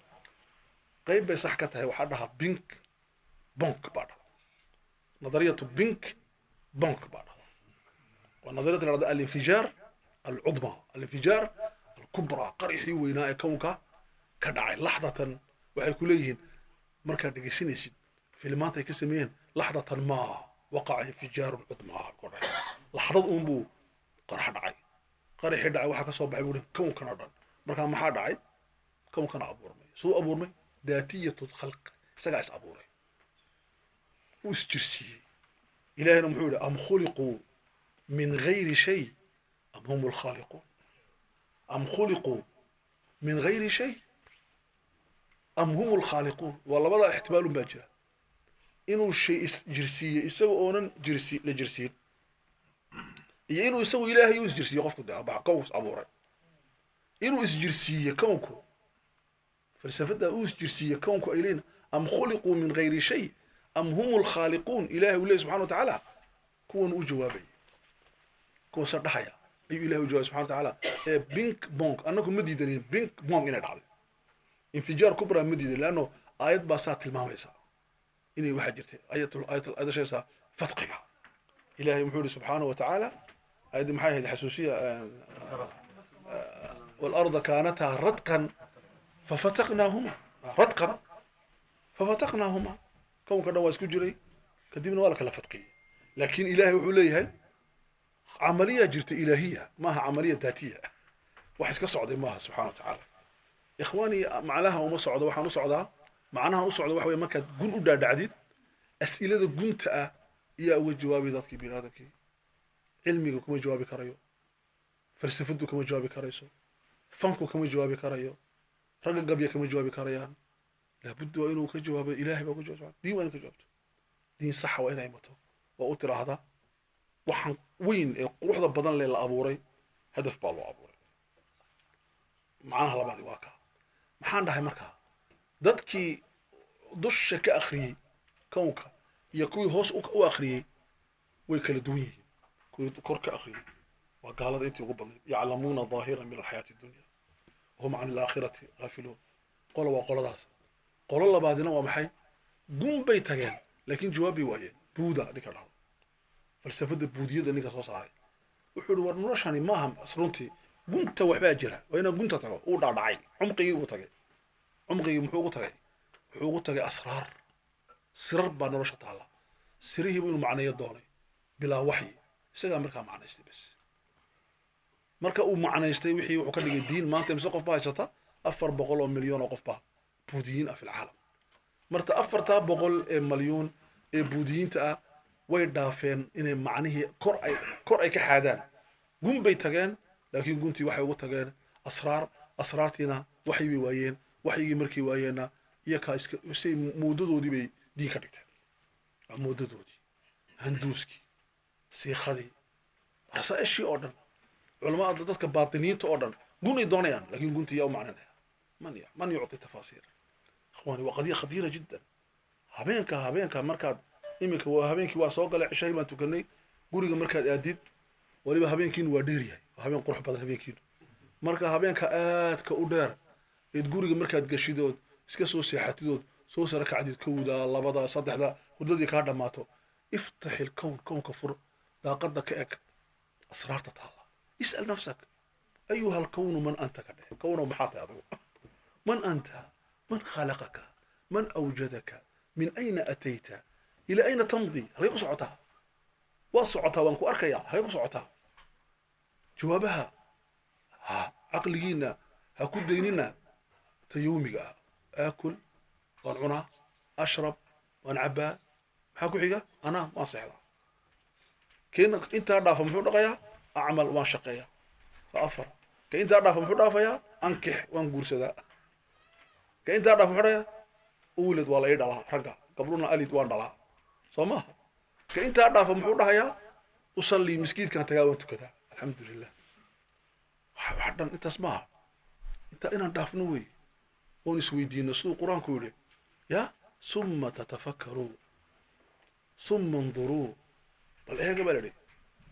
qayb bay sax ka tahay waxa dhaha bink bonk baa نظريه بينك بونك بعد ونظريه الانفجار العظمى الانفجار الكبرى قريحي ويناء كونك كدعي لحظه waxay ku leeyihiin marka dhageysanaysid filmaanta ay ka sameeyeen لحظه ما وقع انفجار العظمى لحظه بو قرح دعي قرح دعي waxa ka soo baxay buu koonkan oo dhan marka maxaa dhacay koonkan abuurmay soo abuurmay daatiyatu khalq isaga is abuuray وسجرسي إلهنا محمود أم خلقوا من غير شيء أم هم الخالقون أم خلقوا من غير شيء أم هم الخالقون والله بدأ احتمال باجة إنه الشيء جرسية يسوي أونا جرسي لجرسي إنه يسوي إلهي يوز جرسية قفكو ده أبع قوس أبورا إنه إس جرسية كونكو فلسفة ده أوس جرسية كونكو إلينا أم خلقوا من غير شيء أم هم الخالقون إلهي والله سبحانه وتعالى كون جوابي كون صدحيا أي إلهي جواب سبحانه وتعالى بينك بونك أنكم مديدين بينك بونك إن العالم انفجار كبرى مديد لأنه آيات باسات الماميسا إني واحد جرتي آية شيء فتقها إلهي محمود سبحانه وتعالى آية محايا هذه حسوسية والأرض كانتها رتقا ففتقناهما كون كان واس كجري كدبنا ولا كلا فتقي لكن إلهي وحوليه عملية جرت إلهية ما هي عملية ذاتية واحد كصعد ما سبحانه وتعالى إخواني معناها وما صعد وحنا صعدا معناها وصعد وحوي ما كان جون أدى عديد أسئلة جنت يا أول جوابي ذاتك بهذاك علمي كم جوابي كرايو فلسفتك كم جوابي كرايسو فنكو كم جوابي كرايو رجل قبل كم جوابي كرايان لابد وإنه كجواب إلهي بقول جواب دين وين كجوابته دين صح وين عيمته وأترى هذا وحن وين روح ذا بدن ليل أبوري هدف بالو أبوري معناها لبعض واقع محان ده مركها ضدك دش كأخري كونك يكوي هوس أو أخري ويكل دوي كوي كرك أخري وقال هذا أنت غبل يعلمون ظاهرا من الحياة الدنيا وهم عن الآخرة غافلون قالوا وقالوا ذا قال الله بعدنا ومحي قوم بيتجان لكن جوابي وين بودا نك الحظ فلسفة البودية ده نك صار وحول ورنوشاني ما هم أسرنتي قمت وحبا جرا وين قمت تجا وضع دعي عمقي وتجا عمقي محوق تجا أسرار سر بنرش تعالى سره بينه معنى يدوني بلا وحي سجى مركا معنى بس marka uu macnaystay wixii wuxuu ka dhigay diin maanta imse qof baa haysata 400 milyan oo qof baa buudiyiin ah fil caalam marta 400 milyan ee buudiyiinta ah way dhaafeen inay macnihii kor ay ka xaadaan gun bay tageen laakiin guntii waxay ugu tageen asraartiina waxay bay waayeen waxyigii markii waayeena iyakaa iska say muudadoodii bay diin ka dhigteen waa muudadoodii handuuskii siikhadii rasaa'ishii oo dhan culamada dadka baatiniinta oo dhan gun ay doonayaan laakiin guntii yaa u macnanaya man yucti tafaasiir ikhwaani waa qadiya khadiira jiddan habeenka markaad iminka waa habeenkii waa soo galay cishahay baan tukanay guriga markaad aadid waliba habeenkiinu waa dheer yahay waa habeen qurux badan habeenkiinu marka habeenka aadka u dheer eed guriga markaad gashidood iska soo seexatidood soo sara kacdid kowda labada saddexda hurdadii kaa dhammaato iftax ilkown kownka fur daaqada ka eg asraarta taalla is'al nafsak ayuha alkownu man anta ka dheh kownow maxaa tahay adigu man anta man khalaqaka man awjadaka min ayna atayta ila ayna tamdi halay ku socotaa waa socotaa waan ku arkayaa halay ku socotaa jawaabaha caqligiina ha ku daynina tayoomiga ah aakul waan cunaa ashrab waan cabbaa maxaa ku xiga anaa waan seexdaa keena intaa dhaafa muxuu dhaqayaa acmal waan shaqeeyaa waa afar ka intaa dhaafa muxuu dhaafayaa ankix waan guursadaa ka intaa dhaafa muxuu dhayaa uulad waa la ii dhalaa ragga gabluna alid waan dhalaa soo maaha ka intaa dhaafa muxuu dhahayaa usalli miskiidkan tagaa waan tukadaa alxamdulilah wax dhan intaas maaha intaa inaan dhaafno wey oon isweydiino siduu qur-aanku yidhi ya summa tatafakkaruu summa nduruu bal eega baa ladhi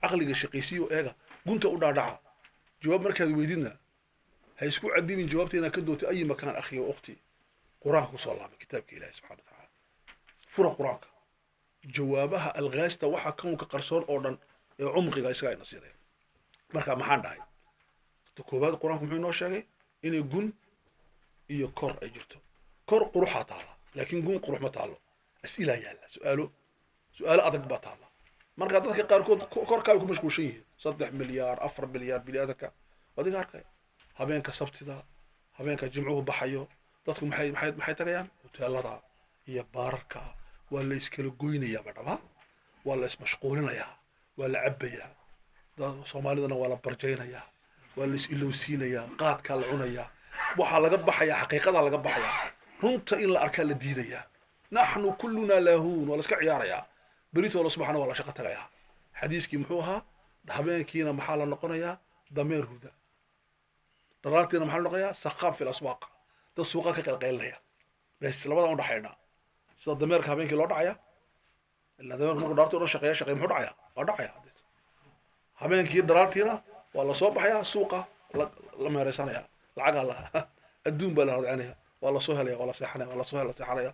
caqliga shaqaysiyo eega gunta u dhaadhaca jawaab markaad weydidna ha isku cadibin jawaabta inaad ka doonto ayi makaan akhi wa ukhti qur-aanka kusoo laabay kitaabka ilaahi subxana wa tacaala fura qur-aanka jawaabaha alghaasta waxa kawnka qarsoon oo dhan ee cumqiga isagaa ina siinaya marka maxaan dhahay koowaad qur-aanku muxuu inoo sheegay inay gun iyo kor ay jirto kor quruxaa taalla laakiin gun qurux ma taallo as'ilaa yaalla su-aalo adag baa taalla marka dadka qaarkood korka ay ku mashquulshan yihiin 3 milyaar 4 milyaar bini'aadanka adiga arkaya habeenka sabtida habeenka jimcuhu baxayo dadku maxay tagayaan hoteelada iyo baararka waa la iskala goynayaa badhama waa la ismashquulinayaa waa la cabbayaa soomaalidana waa la barjaynayaa waa la is-ilowsiinayaa qaadkaa la cunayaa waxaa laga baxayaa xaqiiqadaa laga baxayaa runta in la arkaa la diidayaa naxnu kullunaa laahuun waa la iska ciyaarayaa beritoolo subaxna waa la shaqo tagayaa xadiiskii muxuu ahaa habeenkiina maxaa la noqonayaa dameer huda dharaartiina maxaa la noqonayaa saqaab fil aswaaq dad suuqa ka qalqaylinaya bas labada u dhaxaynaa sida dameerka habeenkii loo dhacaya ilaa dameerka markuu dhaartii oo shaqeeya muxuu dhacayaa waa dhacayaa habeenkii dharaartiina waa la soo baxayaa suuqa la meereysanayaa lacag la adduun baa la radcinaya waa la soo helaya waa la seexanaya waa la soo helaya seexanaya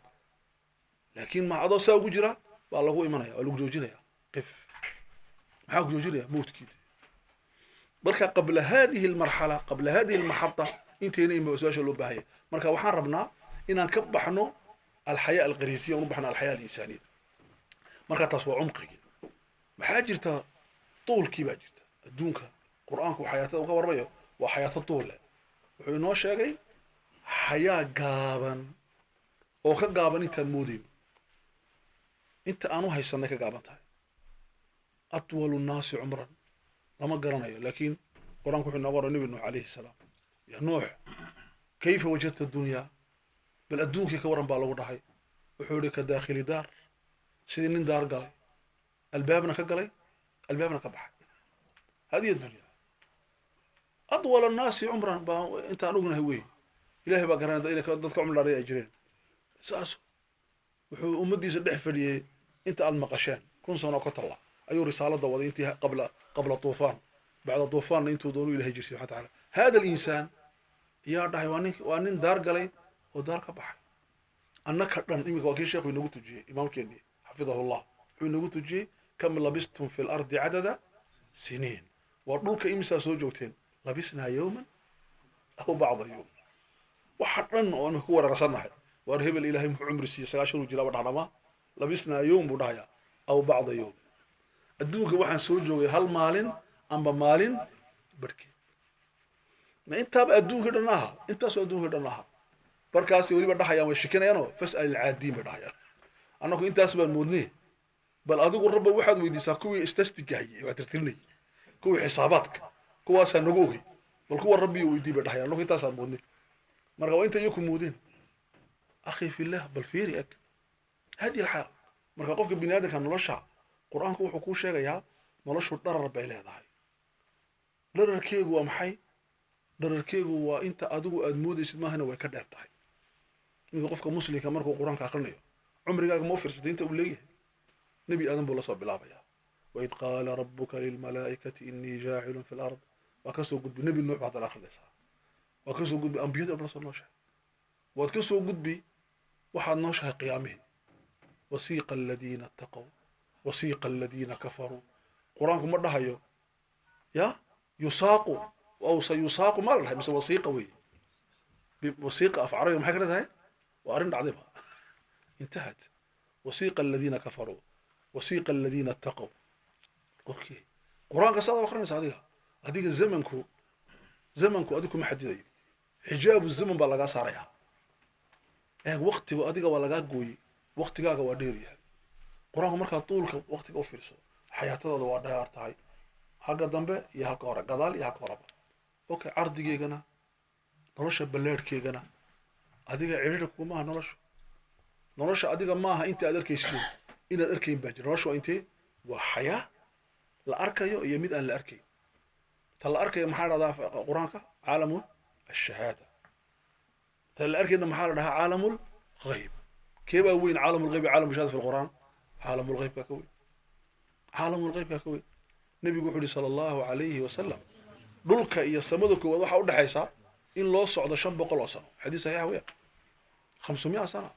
laakiin ma adoo saa ugu jira waa lagu imanaya waa lagu joojinaya qif maxaa ku joojinaya mawdkiida marka qabla hadihi almarxala qabla hadihi almaxada intayna ima su-aasha loo baahaya marka waxaan rabnaa inaan ka baxno alxayaa alqariisiya unu baxno alxayaa alinsaniya marka taas waa cumqigi maxaa jirta tuulkii baa jirta adduunka qur-aanku xayaatada uga warmayo waa xayaato tuul leh wuxuu inoo sheegay xayaa gaaban oo ka gaaban intaan moodayno inta aanu haysanay ka gaaban tahay atwalu nnaasi cumran lama garanayo laakiin qur-aanku wuxuu inooga waray nabi nuux calayhi salaam ya nuux kayfa wajadta dunyaa bal adduunkii ka waran baa lagu dhahay wuxuu yihi ka daakhili daar sidii nin daar galay albaabna ka galay albaabna ka baxay hadihi addunya atwal annaasi cumran baa intaan ognahay wey ilaahay baa garanaya dadka cumri dhaaraya ay jireen saas wuxuu ummaddiisa dhex fadhiyey inta aad maqasheen 1000 sano ka talla ayuu risaalada waday intii qabla tuufaan bacda tuufaanna intuu doonuu ilaahay jirsiy subxana tacaala hada alinsaan yaa dhahay waa nin daar galay oo daar ka baxay annaka dhan iminka waa kii sheekhu inagu tujiyey imaamkeennii xafidahu llah wuxuu inagu tujiyey kam labistum fi lardi cadada siniin waa dhulka imisaa soo joogteen labisnaa yowman aw bacda yowm waxa dhan oo anu ku weerarsannahay waar hebel ilaahay muxuu cumri siiyey 9 jiraaba dhaxdhama labisnaa yowm buu dhahayaa aw bacda yowm adduunka waxaan soo joogay hal maalin amba maalin barhkeed ma intaaba adduunka dhan aha intaasoo adduunka dhan aha markaasi weliba dhahayaan way shikinayaanoo fas'al ilcaadiin bay dhahayaan annagu intaas baan moodnay bal adigu rabba waxaad weydiisaa kuwii istastiga hayay waa tirtirinay kuwii xisaabaadka kuwaasaa nagu ogey bal kuwa rabbiyo weydii bay dhahayaan annagu intaasaan moodnay marka waa inta iyaku moodeen akhi fillah bal fiiri eg hadi alxaal marka qofka bini aadamka nolosha qur-aanku wuxuu kuu sheegayaa noloshu dharar bay leedahay dhararkeegu waa maxay dhararkeegu waa inta adigu aad moodaysid maahana way ka dheer tahay ninka qofka muslimka markuu qur-aanka akrinayo cumrigaaga ma u fiirsatay inta uu leeyahay nebi aadan buu la soo bilaabayaa waid qaala rabbuka lilmalaa'ikati innii jaacilun fi lard waa ka soo gudbi nebi nuux baad akrinaysaa waa ka soo gudbi ambiyada dhan soo nooshahay waad ka soo gudbi waxaad nooshahay qiyaamihii wasiiqa aladiina attaqow wasiiqa aladiina kafaruu qur-aanku ma dhahayo ya yusaaqu aw sayusaaqu ma la dhahay mise wasiiqa weeye wasiiqa af carabiga maxay ka leedahay waa arrin dhacdayba intahat wasiiqa aladiina kafaruu wasiiqa aladiina attaqow okay qur-aanka saad akrinaysa adiga zamanku adigu kuma xadidayo xijaabu zaman baa lagaa saarayaa waqtigu adiga waa lagaa gooyey waqtigaaga waa dheer yahay qur-aanku markaa tuulka waqtiga u fiirso xayaatadaada waa dheer tahay xagga dambe iyo halka hore gadaal iyo halka horeba okay cardigeygana nolosha ballaadhkeegana adiga cidhidha kumaha nolosha adiga maaha inta aad arkaysid inaad arkayn baa jira nolosha waa intee waa xayaa la arkayo iyo mid aan la arkayn ta la arkayo maxaa dhahdaa qur-aanka caalamu ashahaada ta la arkayna maxaa la dhahaa caalamu lghayb keebaa weyn caalamu lghayb caalamu shahaada fi lqur'aan caalamu lghaybkaa ka weyn caalamu lghaybkaa ka weyn nebigu wuxuu yihi sala allahu calayhi wasalam dhulka iyo samada koowaad waxaa udhexaysa in loo socdo 500 oo sano xadiis saxiix weeyaan 500 sano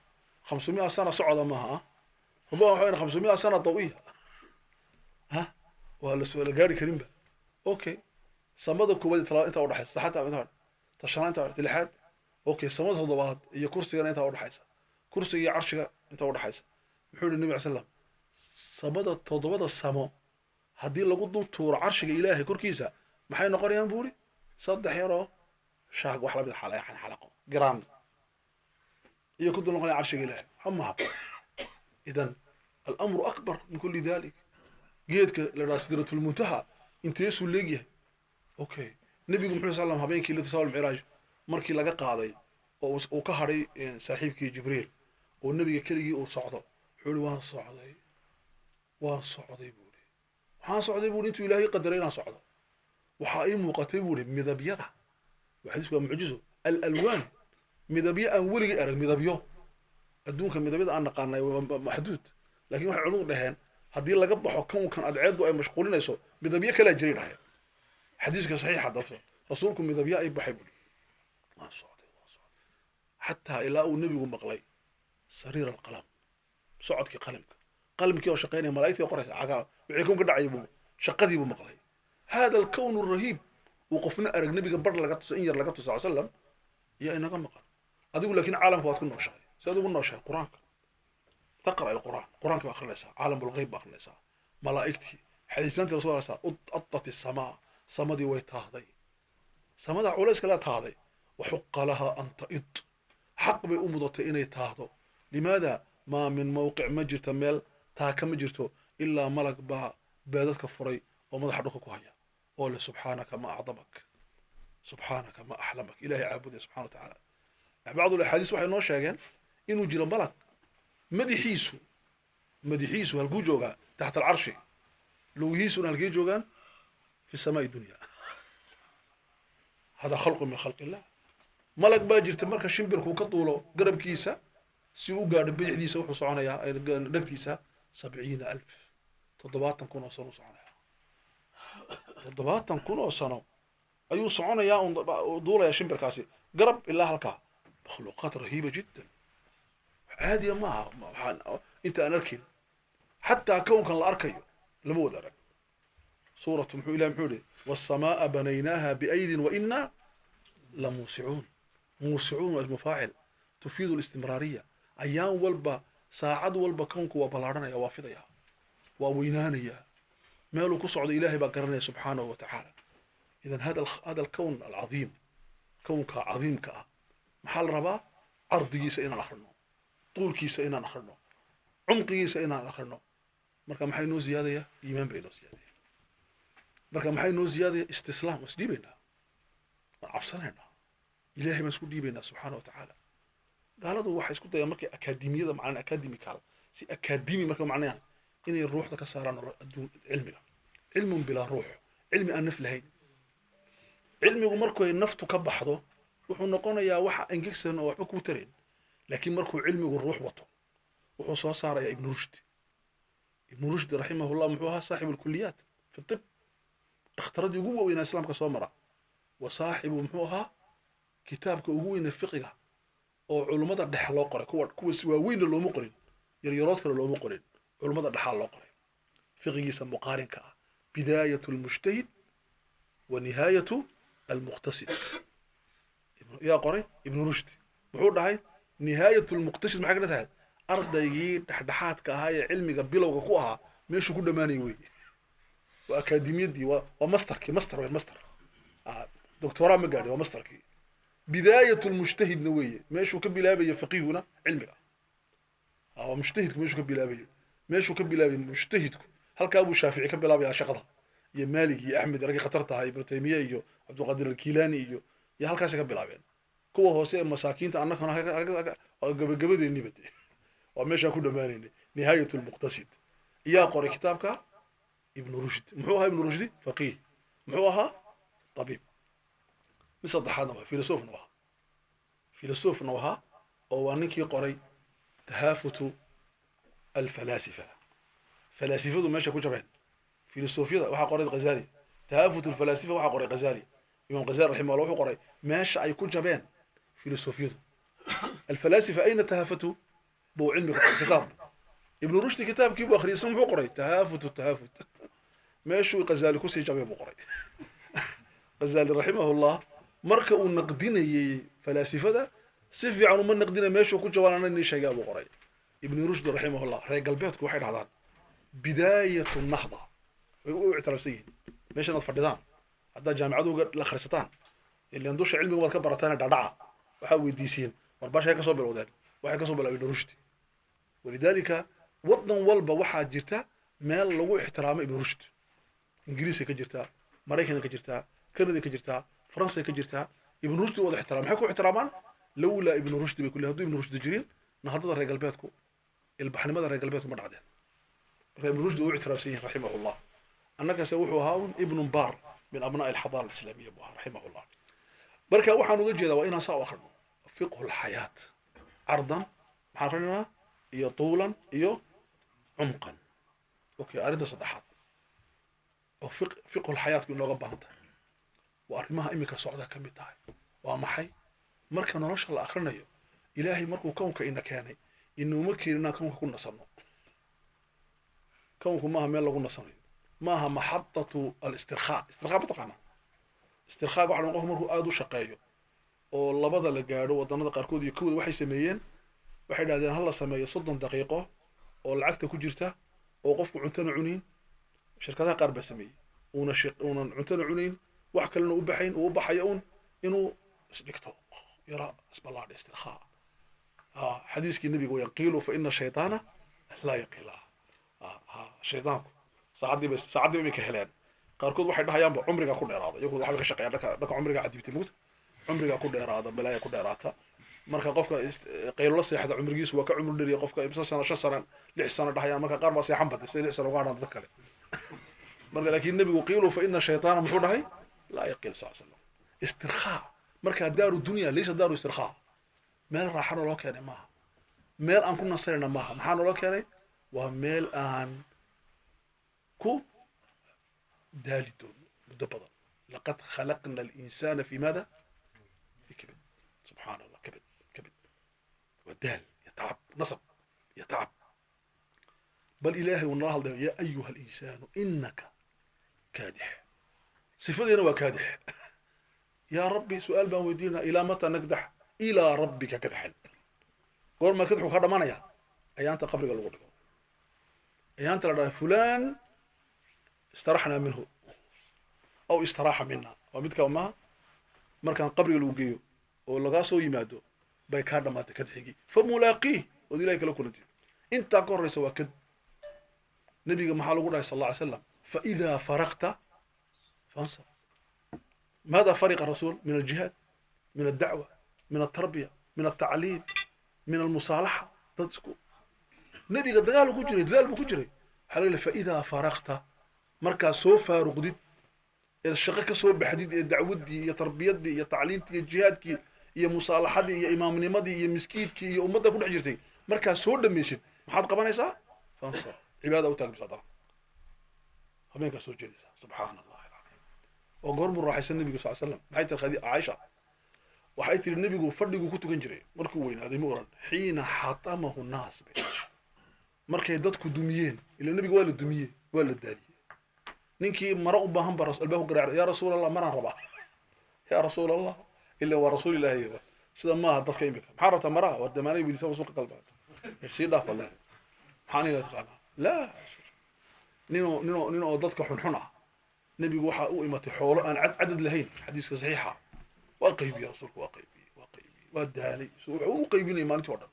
500 sano socda maaha rubaa waxaa 500 sano dawiya ha waa la soo gaari karinba okay samada koowaad inta udhexaysa xataa inta tashanaanta lixaad okay samada toddobaad iyo kursiga inta udhexaysa kursiga iyo carshiga inta udhexaysa wuxuu yiri nabi sallam samada toddobada samo haddii lagu dul tuuro carshiga ilaahay korkiisa maxay noqonayaan buuri saddex yaroo shaaq wax la mid xalaqo gram iyo ku dul noqonaya carshiga ilaahay xamaha idan al-amru akbar min kulli dhalik geedka la raasidratul muntaha inteesu leegyahay okay nabigu muxuu sallam habeenkii la tasawul mi'raaj markii laga qaaday oo uu ka haray saaxiibkii jibriil oo nabiga keligii uu socdo wuxuu waan socday buuri waxaan socday buuri intuu ilaahay qadaray inaan socdo waxa ay muuqatay buuri midabyada waxaasku waa mucjiso al-alwan midabyo aan weligii arag midabyo adduunka midabyada aan naqaanay waa maxduud laakiin waxa culuum dhaheen haddii laga baxo kownkan adceedu ay mashquulinayso midabyo kala jiray dhahay xadiiska saxiixa dafo rasuulku midabyo ay baxay buuri ma socday hatta ilaa uu nabigu maqlay sariir alqalam socodkii qalamkii oo shaqeynaya malaa'iktii qoraysa caga wixii kun ka dhacay buu shaqadii buu maqlay hada alkawn arrahib وقفنا أرق نبي قبر لقط إنجر لقط صلى الله عليه وسلم يا إنا قمقا أقول لكن عالم فوات كنا شيء سأقول كنا شيء قرآن تقرأ القرآن كما أخر ليس عالم بالغيب أخر ليس ملائكتي حديثنا الرسول صلى الله عليه وسلم أطت السماء سمدي ويتهضي سمد عوليس كلا تهضي وحق لها أن تئط حق بأمضة إني تهضو لماذا ما من موقع مجر تميل تاك مجرته إلا ملك بها بيدتك فري ومضح ركك وهي قول سبحانك ما أعظمك سبحانك ما أحلمك إلهي عابده سبحانه وتعالى بعض الأحاديث waxay noo sheegeen inuu jiro malak madaxiisu halkuu joogaa taxta alcarshi lugihiisuna halkay joogaan fi samaa'i dunya hada khalqu min khalqi illah malak baa jirta marka shimbirku ka duulo garabkiisa si uu gaadho bidixdiisa wuxuu soconayaa dhagtiisa 70000 70000 kun oo sano soconaya 70000 kun oo sano ayuu soconayaa oo duulaya shimbirkaasi garab ilaa halka makhluuqaat rahiiba jiddan عادي ما انت انا اركن حتى كون كان الاركيو لما ود ارك سوره محو الى محوري والسماء بنيناها بايد وانا لموسعون موسعون والمفاعل تفيد الاستمراريه ايام والبا ساعد والبا كونك وبلارنيا وافديا ووينانيا مالو كسعد الهي با قرنيا سبحانه وتعالى اذا هذا الكون العظيم كونك عظيم كأ محل ربا عرضي سئنا الآخرنا طولك سئنا الآخرنا عمقي سئنا الآخرنا مركا محي نو زيادة إيمان بينو زيادة مركا محي نو زيادة استسلام وسدي بينا عبسنا إلهي مسكو دي بينا سبحانه وتعالى قال هذا واحد يسكت يا مركي أكاديمية ده معناه أكاديميكال سي أكاديمي مركا معناه إن الروح ده كسران علمي علم بلا روح علم أنف لهين علمي ومركو النفط كبحضه wuxuu noqonayaa waxa angegsan oo waxba ku tareen laakiin markuu cilmigu ruux wato wuxuu soo saaraya ibn rushd rahimahullah muxuu ahaa saaxib al-kulliyat fi tib dhakhtaradii ugu weyn islaamka soo mara wa saaxibu muxuu ahaa kitaabka ugu weyn fiqiga oo culimada dhex loo qoray kuwa si waaweyn looma qorin yaryarood kale looma qorin culimada dhex loo qoray fiqigiisa muqaarinka ah bidayatu al-mujtahid wa nihayatu al-muqtasid يا قري ابن رشد وحول هاي نهاية المقتصد ما حكنا تهاد أرضي دحدحات كهاي علمي قبيلة وكوها ماشي كل ما نيوي وأكاديمية دي وماستر كي ماستر دكتوراه مقالي وماستر كي بداية المجتهد نوية ماشي كبيلة بي فقيه هنا علمي أو مجتهد ماشي كبيلة بي ماشي كبيلة بي مجتهد هل كابو الشافعي كبيلة بي شغلها يا مالك يا أحمد رقي خطرتها هاي ابن تيمية يو عبد القادر الكيلاني يو يا هل كاسك بيلعبين كوا هوسي مساكين تأنا كنا قبل النبتة ومشى كل مانين نهاية المقتصد يا قارئ كتابك ابن رشد محوها ابن رشد فقيه محوها طبيب مثل ضحانا فيلسوف نوها أو أنك قارئ تهافت الفلاسفة فلاسفة ماشي كل جبان فيلسوفيا وحا قارئ الغزالي تهافت الفلاسفة وحا قارئ الغزالي إمام غزالي رحمه الله وقرأ ماشي يكون جبان فيلسوفيته الفلاسفة أين تهافتوا بو علم كتاب ابن رشد كتاب كيف آخر يسمى وقرأ التهافت ماشي غزالي كوسي جبان وقرأ غزالي رحمه الله مركا النقدين فلاسفة ده سيفي عنو من نقدين ماشي وكل جبان أنا نيشا جاب وقرأ ابن رشد رحمه الله رأي قلبيتك واحد عدان بداية النهضة اعترف سيد ماشي نتفردان هذا جامعته الأخرستان اللي عندوش علم هو كبر تاني دعاء وحاول يديسين مرباش هيك صوب الودان وهيك صوب ابن رشد ولذلك وطن والبا waxaa jirta meel lagu ixtiraamo ibn rushd ingiriisi ka jirta mareykan ka jirta kanada ka jirta faransa ka jirta ibn rushd wada ixtiraam maxay ku ixtiraamaan lawla ibn rushd bay kulli haduu ibn rushd jirin nahadada reer galbeedku ilbaxnimada reer galbeedku ma dhacdeen marka ibn rushd uu ixtiraafsan rahimahullah annaka wuxuu ahaa ibn bar من أبناء الحضارة الإسلامية رحمه الله بركة وحنا نوجد وإنا سوا آخرنا فقه الحياة عرضا حرنا إيو طولا إيو عمقا أوكي أريد صدحات فقه الحياة كنا ربنا وأرمها إمك صعدة كم بتاعي ومحي مركا نرش الله آخرنا يو إلهي مركو كونك إن كان إنه مكيرنا كونك كنا صنع كونك ما هم يلا كنا صنع maaha maxadatu al-istirkhaa ma taqaanaa istirkhaaga waxa lagu markuu aad u shaqeeyo oo labada la gaadho wadannada qaarkood iyo kooda waxay sameeyeen waxay yiraahdeen hal la sameeyo 30 daqiiqo oo lacagta ku jirta oo qofku cuntana cunin shirkadaha qaar baa sameeyay una cuntana cunin wax kalena u baxayn oo u baxayo inuu isdhigto yara isbalaad istirkhaa xadiiskii nabiga waa yaqiilu fa inna shaytaana la yaqila shaytaanku saacadii bay ka heleen qaarkood waxay dhahayaan cumriga ku dheeraada iyagu waxa ka shaqeeya dhaka cumriga cadibtay mugta cumriga ku dheeraada balaya ku dheeraata marka qofka qaylo la seexda cumrigiisu waa ka cumri dheeriya qofka imsa sano 5 sano 6 sano dhahayaan marka qaar ba seexan baday 6 sano uga dad kale marka laakiin nabigu qiilo fa inna shaytaana muxuu dhahay la yaqil sallallahu istirkhaa marka daaru dunya laysa daaru istirkhaa meel raaxo loo keenay maaha meel aan ku nasayna maaha maxaa loo keenay waa meel aan كو دالدون مدبضا لقد خلقنا الإنسان في ماذا؟ في كبد سبحان الله كبد والدال يتعب نصب يتعب بل إلهي والله يا أيها الإنسان إنك كادح صفتنا وكادح يا ربي سؤال بان ودينا إلى متى نكدح إلى ربك كدحا قول ما كدحوا هذا معنى أيانت قبل الغرق أيانت لدى فلان استرحنا منه أو استراح منا ومدك وما markaan qabriga lagu geeyo oo lagaa soo yimaado bay kaa dhamaatay kad xigi famulaaqiih ood ilahay kala kulantid intaa ka horreysa waa kad nabiga maxaa lagu dhahay sal alla alay slam faidaa faraqta fansab ماذا فرق الرسول من الجهاد من الدعوة من التربية من التعليم من المصالحة تذكر نبي قد قالوا كجري دلال كجري حلال فإذا فرغت مركز سوف رقدت إذا الشقة سوف بحديد دعودي يا تربيتي يا تعليمتي يا جهادك يا مصالحتي يا إمام نمدي يا مسكيتك يا أمتك كل حجرتي مركز سوف دميشت محط قبنا يسا فانصر عبادة وتاك بصدر هميك سوف جلسة سبحان الله وقرب الراحيس النبي صلى الله عليه وسلم حيث الخديجة عائشة وحيث النبي فردقوا كنتو كنجري مركو وين هذا مورن حين حطمه الناس مركي ددكو دميين إلا النبي ولا الدمية ولا الدالية نينكي مرق بهم برس الباه قرع يا رسول الله مرة ربا يا رسول الله إلا ورسول الله هي سيدا ما هدف كيمك محارة مرة والدماني بدي سوى سوق قلبك يرسي الله والله حاني لا تقال لا نينو ددك حنحنة نبي وحى أؤمة حول أن عدد لهين حديث صحيحة وقيبي رسولك وقيبي والدهالي وقيبين إيمانتي ودن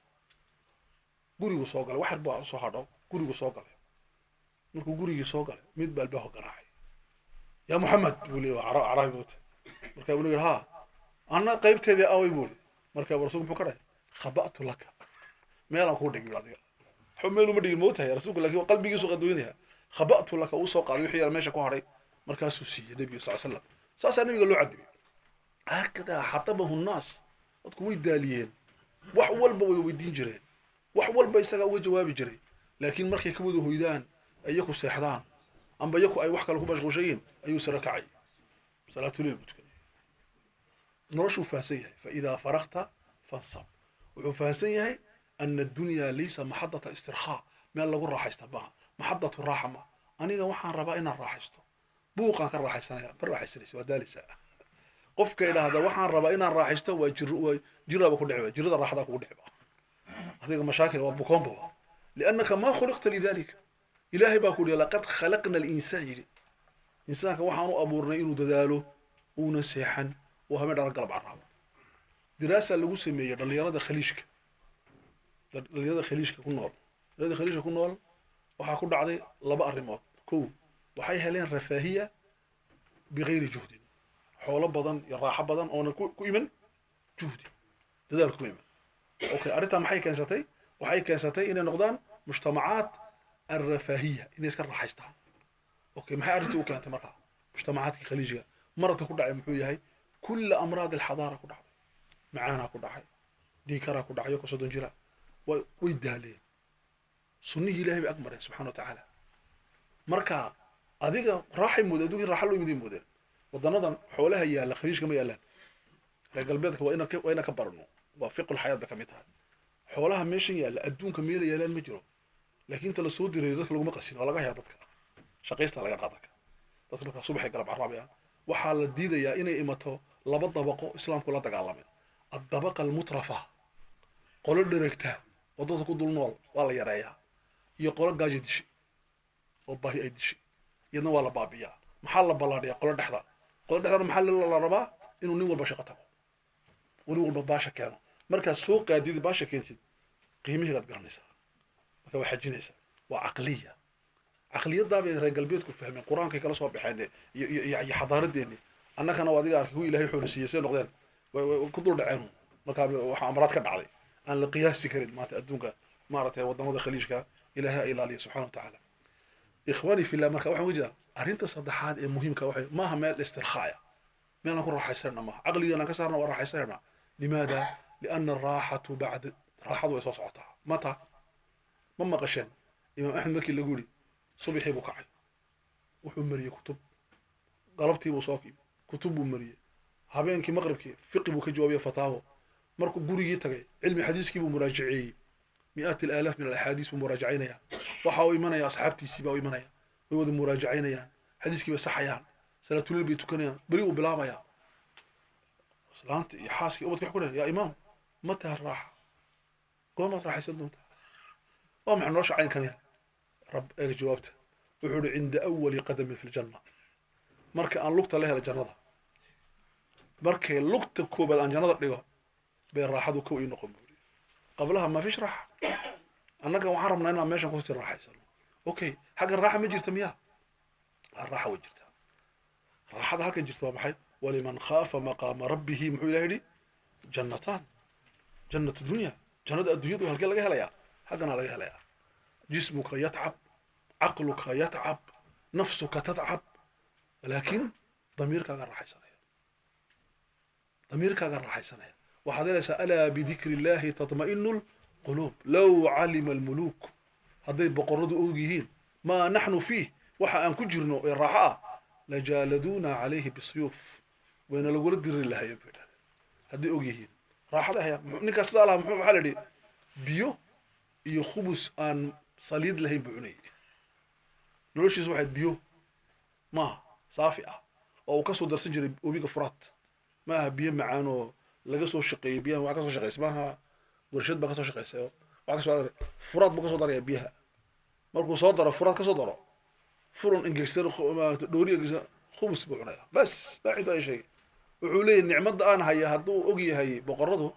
قريقو سوقل واحد بقى صحراء قريقو سوقل مركو قريقو سوقل ميد بالباه قراحي يا محمد بولي عربي بوت مركا بولي ها أنا قيبت هذه أوي بولي مركا برسولك بكره خبأت لك ما أنا أقول لك بلادي حملوا مدي الموت يا رسولك لكن قلبي يسوق دوينها خبأت لك وسوق على يحيى الماشي كهري مركاسو سي النبي صلى الله عليه وسلم ساسا النبي قال له عدي هكذا حطبه الناس dadku way daaliyeen wax walba way weydiin jireen wax walba isaga uga jawaabi jiray laakiin markay ka wada hoydaan ayaku seexdaan amba ayaku ay wax kale ku mashquulshayeen ayuu sara kacay salaatu leil budkan noloshu faahsan yahay fa idaa faraqta fansab wuxuu faahsan yahay ana addunya laysa maxadata istirkhaa meel lagu raaxaysta maaha maxadatu raaxa ma aniga waxaan rabaa inaan raaxaysto buuqaan ka raaxaysanaya bar raaxaysanaysa waa daalisa qofka ilaahda waxaan rabaa inaan raaxaysto waa jiraba ku dhicba jirada raaxada ku dhicba adiga mashaakil waa bukoonba لانك ما خلقت لذلك ilaahay baa ku yiri laqad khalaqna al-insaan yiri insaanka waxaan u abuurnay inuu dadaalo uuna seexan oo hame dhar galab carab diraasa lagu sameeyay dhalinyarada khaliishka ku nool waxa ku dhacday laba arimood koow waxay heleen rafaahiya bigayri juhdi xoolo badan iyo raaxo badan oo ku iman juhdi dadaal ku iman okay arinta maxay keensatay waxay keensatay inay noqdaan mujtamacaat الرفاهية الناس كان راح يستحق اوكي ما عرفتي وكانت مرة مجتمعات خليجية مرة كل داعي محوية هي كل امراض الحضارة كل داعي معانا كل داعي ديكرا كل داعي وكسدون جرا ويدها ليه سنيه إلهي بأكبر سبحانه وتعالى مركا هذيك راح يمود دوك راح له يمدين موديل وضنضن حولها يا الخليج كما يالان قلبيتك وين كبرنو وفق الحياة بكميتها حولها ماشي يا الدون كمية يالان مجرو لكن انت لو سود ريدك لو ما قسين ولا غايا ددك شقيستا laga qaadaka dadka subaxay galab carabiya waxa la diidayaa inay imato laba dabaqo islaamku la dagaalamay الطبقه المترفه qolo dheregta oo dadku ku dul nool waa la yareeyaa iyo qolo gaajo dishi oo baahi ay dishi iyadna waa la baabiyaa maxaa la balaadhiyaa qolo dhexda maxaa la rabaa inuu nin walba shaqo tago nin walba baasha keeno marka suuq qaadid baasha keentid qiimihiisa garanaysa وحجنيسا وعقلية عقلية دابي رجال قلبيتكم فهمين قرآن كي كلا صوب بحاله يحضر الدين أنا كان وادي أركي هو إلهي حورسية سين نقدين وكدور دعينهم مركب وحمرات كان علي أن القياس كريم ما تأدونك مارته ودمود خليجك إلهي إلا لي سبحانه وتعالى إخواني في الله مركب واحد وجه أرنت صدحات مهم كواحد ما هم الاسترخاء ما نكون راح يسرنا ما عقلي أنا كسرنا وراح يسرنا لماذا؟ لأن الراحة بعد راحة ويصعدها متى؟ مما قشان إمام أحمد مكي اللي يقولي صبيحي بكعي وحمرية كتب قلبتي بوصاكي كتب ومرية هابينكي مغربكي فقه بك جوابية فتاوى مركو قوري يتغي علمي حديثكي بمراجعي مئات الآلاف من الأحاديث بمراجعين يا وحاو إيمانا يا أصحابتي سيباو إيمانا يا ويود مراجعين يا حديثكي بصحيان سنة تولي بيتوكنا يا بريو بلابا يا سلامتي يا حاسكي أبتك يحكونا يا إمام متى الراحة قومت راح يسدون وما حنروش عين كان رب ايه جوابته وحول عند اول قدم في الجنة مركا ان لقطة لها الجنة markay lugta koobaad aan jannada dhigo bay raaxadu kow ii noqon buuri qablaha ma fish raaxa annaga waxaan rabnaa inaan meeshan kusii raaxaysano okay xagga raaxa ma jirta miyaa raaxa way jirtaa raaxada halkan jirta waa maxay waliman khaafa maqaama rabbihi muxuu ilaah yidhi jannataan jannatu dunya jannada adduunyadu halkee laga helayaa حقنا على هلا جسمك يتعب عقلك يتعب نفسك تتعب ولكن ضميرك راح يسنى ضميرك راح يسنى وحذر سألا بذكر الله تطمئن القلوب لو علم الملوك هذي بقرد أوجيهين ما نحن فيه وحا أن كجرنا الراحة لجالدونا عليه بالسيوف وين لقول الدر الله يبين هذي أوجيهين راحة هي نكسر لها محمد حلدي بيو iyo khubus aan saliid lahayn buu cunay noloshiis waxay biyo ma saafi ah oo ka soo darsan jiray webiga Furaat ma aha biyo macaan oo laga soo shaqeeyay biyaha waxa ka soo shaqeysay maaha warshad ba ka soo shaqeysay waxa ka soo Furaat ba ka soo daray biyaha markuu soo daro Furaat ka soo daro furun ingiriis dooriga khubus buu cunay bas baaxid ay shay wuxuu leeyahay nicmada aan haya haduu og yahay boqoradu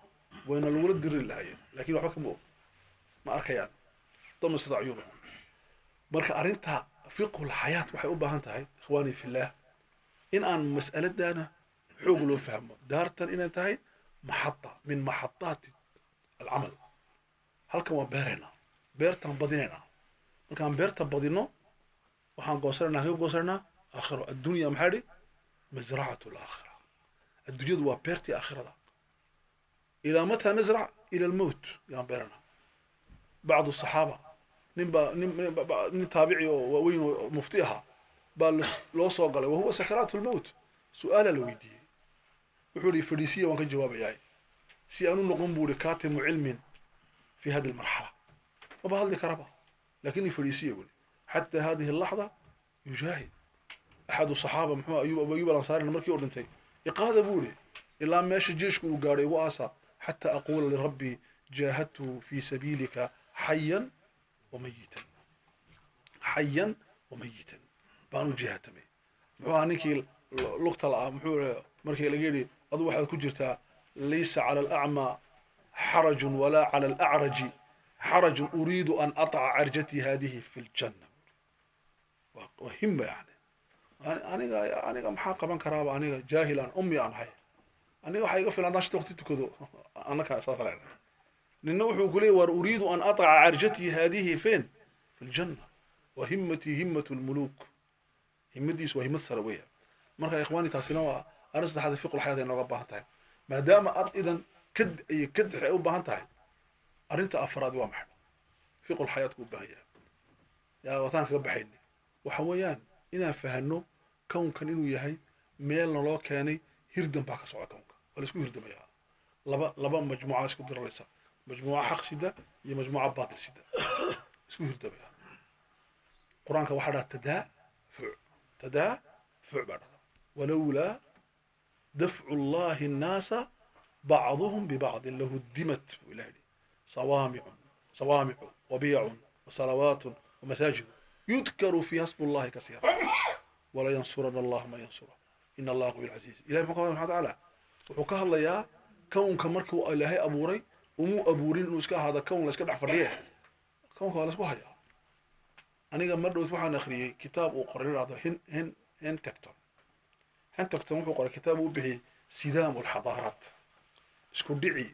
wayna lagu diri lahaayeen laakiin waxba kama og ما أركيان ضمن استطاع عيونه مركا أرنتها فقه الحياة وحي أبا هانتهاي إخواني في الله إن أن مسألة دانا حوق له فهمه دارتا إن انتهي محطة من محطات العمل هل كما بيرنا بيرتا بديننا مركا بيرتا بدينو وحان قوصرنا هيو قوصرنا آخره الدنيا محاري مزرعة الآخرة الدنيا دوا بيرتي آخرة إلى متى نزرع إلى الموت يا بيرنا بعض الصحابة نين تابعي وين مفتيها لو صوغل وهو سكرات الموت سؤال الويدي وحولي فريسية وان كان جواب ياي سيانو نقوم بولي كاتم علم في هذه المرحلة وبهذا ذكرها لكني فريسية يقول حتى هذه اللحظة يجاهد أحد الصحابة محمد أيوب الأنصاري المركي أردنتي يقاذ بولي إلا ما يشي جيشك وقاري وآسا حتى أقول لربي جاهدت في سبيلك حيا وميتا حيا وميتا بانو جهتمي محو انيكي لقطه لا محو markii laga yiri adu waxa ku jirtaa laysa ala al-a'ma haraj wala ala al-a'raj haraj uridu an at'a arjati hadhihi fi al-janna wa himma yani aniga maxaa qaban karaa aniga jaahilan ummi aan hay aniga waxa iga filan daashta waqti tukado anaka saafalay لأنه يقول أريد أن أطع عرجتي هذه فين؟ في الجنة وهمتي همة الملوك همتي وهمة السروية مرة يا إخواني تاسينا أنا صدق هذا فقه الحياة إنه ربها انتهي ما دام إذا كد حيوبها انتهي أرنت أفراد وامح فقه الحياة كوبها يا وطنك بحيني وحويان إنا فهنو كون كان إنه يهي ميل نلو كاني هردم باكا سوى كونك ولا اسكو هردم يا لبا مجموعة اسكو بدر رئيسة مجموعة حق سيدة هي مجموعة باطل سيدة اسمه هردبة قرآنك وحدها تدافع بعد ولولا دفع الله الناس بعضهم ببعض اللي هدمت إلهي صوامع وبيع وصلوات ومساجد يذكر فيها اسم الله كثيرا ولا ينصرن الله ما ينصره إن الله قوي العزيز إلهي سبحانه وتعالى وحكاها الله يا كون كمركو إلهي أبوري ومو أبورين إنه إسكا هذا كون لإسكا دحفريه كون هو لإسكو هيا أنا قمت مردو إسبوحان أخريه كتاب وقرر هذا هن تكتون وقرر كتابه به سدام الحضارات إسكو دعي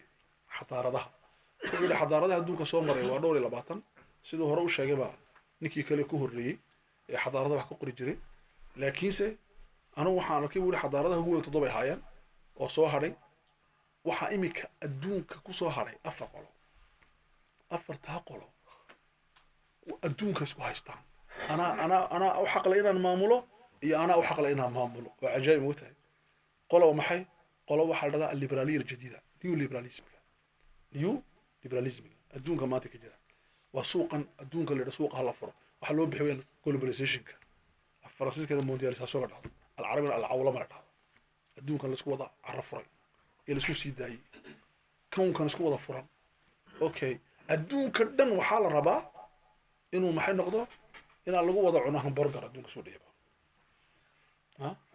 حضارتها كل حضارتها دوكا سومري ودوري لباطن سيدو هرو الشاقبا نكي كالي كهري حضارتها وحكو قريجري لكنسي أنا وحانا كيبولي حضارتها هو تضبي هايان وصوهري waxa imika adduunka ku soo haray afar qolo adduunka isku haystaan ana u xaqla inaan maamulo iyo ana u xaqla inaan maamulo waa ajaayib u tahay qolo maxay qolo waxa la dhadaa liberaaliyada jadida new liberalism adduunka maanta ka jira waa suuqan adduunka la suuqa hala furo waxa loo bixiyay globalizationka faransiiska mondialisation la dhahdo al-arabina al-awlama la dhahdo adduunka la isku wada carafray يلسو سيداي كون كان اسكو ودا فران اوكي ادونك دن waxaa la rabaa inuu maxay noqdo in lagu wada cuno hamburger adduunka soo dheeba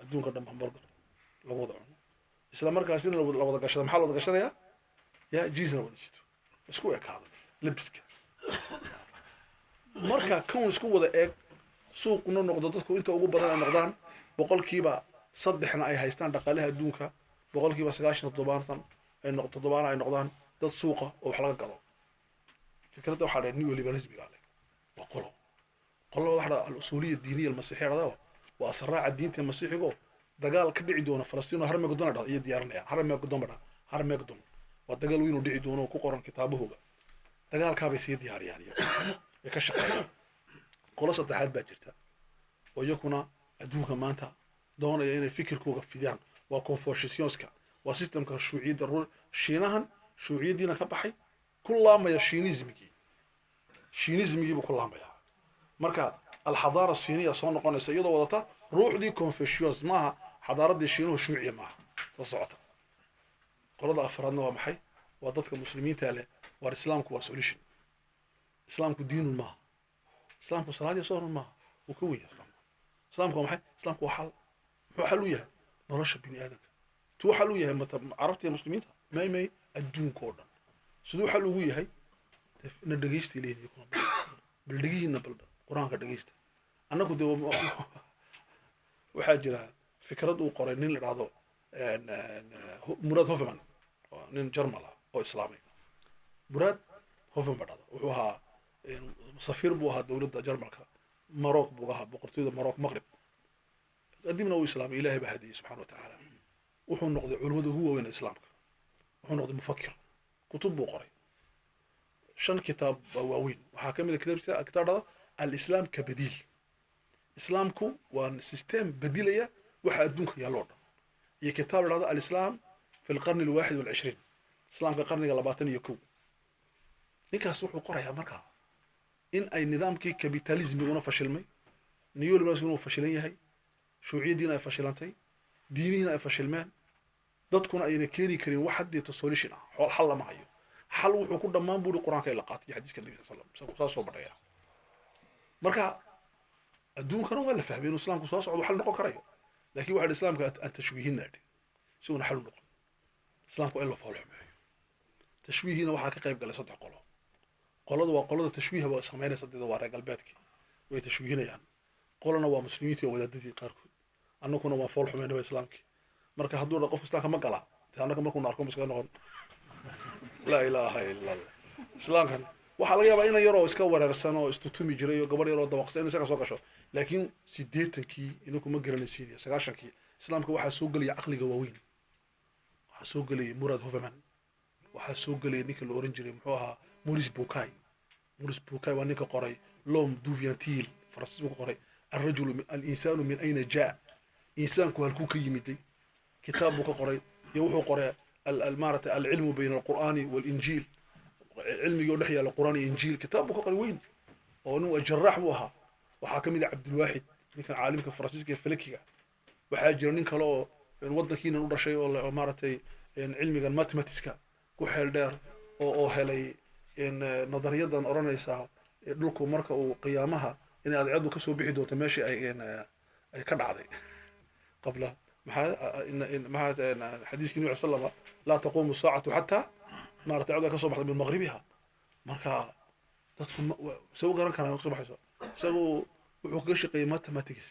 adduunka dhan hamburger lagu wada cuno isla markaasina la wada gashada maxaa la wada gashanayaa yaa jiisna wada sito isku ekaado labiska marka kan isku wada eeg suuqna noqdo dadku inta ugu badan ay noqdaan boqolkiiba saddexna ay haystaan dhaqaalaha adduunka boqolkiiba 97 ay toddobaana ay noqdaan dad suuqa oo wax laga gado fikradda waxaa dhahay neoliberalismiga ale waa qolo waxaa dhaha al-usuuliya diiniya almasiixiya dhahdaa waa asraaca diinta masiixigo dagaal ka dhici doona falastiin oo harmagedon dhah iyo diyaarinayaan harmagedon waa dagaal weyn oo dhici doono oo ku qoran kitaabahooga dagaalkaabay sii diyaariyaan way ka shaqeeyaan qolo saddexaad baa jirta oo iyakuna adduunka maanta doonaya inay fikirkooga fidiyaan waa confuciuska waa systemka shuuciyadda shiinahan shuuciyaddiina ka baxay ku laamaya shiinizmigii buu ku laamaya marka alxadaara siiniya soo noqonaysa iyadoo wadata ruuxdii confucius maaha xadaaradii shiinuhu shuuciya maaha soo socota qolada afraadna waa maxay waa dadka muslimiinta leh waar islaamku waa solution islaamku diinun maaha islaamku salaadii soorun maaha wuu ka weya islaamku waa maxay islaamku waa xal muxuu xal u yahay nolosha bini aadamka tuu xal u yahay carabta iyo muslimiinta may adduunka oo dhan siduu xal ugu yahay na dhegaysta leeyahay kuna bal dhegihiina bal quraanka dhegaysta annagu de waxaa jira fikrad uu qoray nin la dhahdo Murad Hofmann nin Jarmal ah oo islaamay Murad Hofmann badada wuxuu ahaa safiir buu ahaa dawladda Jarmalka Maroc buu ahaa boqortooyada Maroc Maghrib qadimna uu islaamay ilaahay baa hadiyay subxaanahu wa ta'aala wuxuu noqday culimada ugu waaweyn islaamka wuxuu noqday mufakkir kutub buu qoray 5 kitaab waaweyn waxaa ka mid ah kitaabada al-islaam ka badiil islaamku waa system badilaya waxa adduunka yaalo dhan iyo kitaab la al-islaam fi al-qarn al-21 islaamka qarniga 21 ninkaas wuxuu qorayaa markaa in ay nidaamkii kapitalismiguna fashilmay neoliberalismiguna fashilan yahay shuuciyadiina ay fashilantay diinihiina ay fashilmeen dadkuna ayna keeni karin wax hadda solution ah xal lama hayo xal wuxuu ku dhamaan buuri quraanka ila qaatay xadiiska nabiga sallallahu alayhi wasallam soo badhaya marka adduunkana waa la fahmay inuu islaamku soo socdo xal noqon karayo laakiin waxa islaamka aan tashwiihina si uu xal noqon islaamku ila faal xumeeyo tashwiihina waxa ka qayb galay saddex qolada waa qolada tashwiiha waa sameynaysa dadka waa reer galbeedkii way tashwiihinayaan qolana waa muslimiinta oo wadaadadii qaarkood annaguna waa faal xumeynaa islaamkii marka hadduu qof islaamka ma gala taanaka markuu naarko iska noqon la ilaaha illa allah islaamkan waxa laga yaabaa in yaroo iska wareersan oo istutumi jiray oo gabadh yaroo dawaqsan isaga soo gasho laakiin 80kii inagu ma garanaysiin 90kii islaamka waxa soo galay aqliga waaweyn waxa soo galay Murad Hofmann waxa soo galay ninka la oran jiray muxuu ahaa Maurice Bucaille waa ninka qoray L'homme d'où vient-il faransiisku qoray الرجل الإنسان من أين جاء إنسانك هالكو كيميدي كتاب قري يوحو قري المارة العلم بين القرآن والإنجيل علم يولحي على القرآن والإنجيل كتاب قري وين ونو الجراح بوها وحاكم إلى عبد الواحد كان عالم كفرنسيس كفلكية وحاجر نين كلو نوضح كينا نور شيء ولا مارة علم الماتيماتيكا كحل دار أو هلي إن نظرية أرانا يسا لكم مركة وقيامها إن أدعو كسو بحدو تماشي أي كدعدي قبل مع حديث كنوع صلى الله عليه وسلم لا تقوم الساعة حتى ما رتعود كسو بحد من مغربها مركا تدخل سو قران كان كسو بحسو سو wuxuu ka shaqeeyay mathematics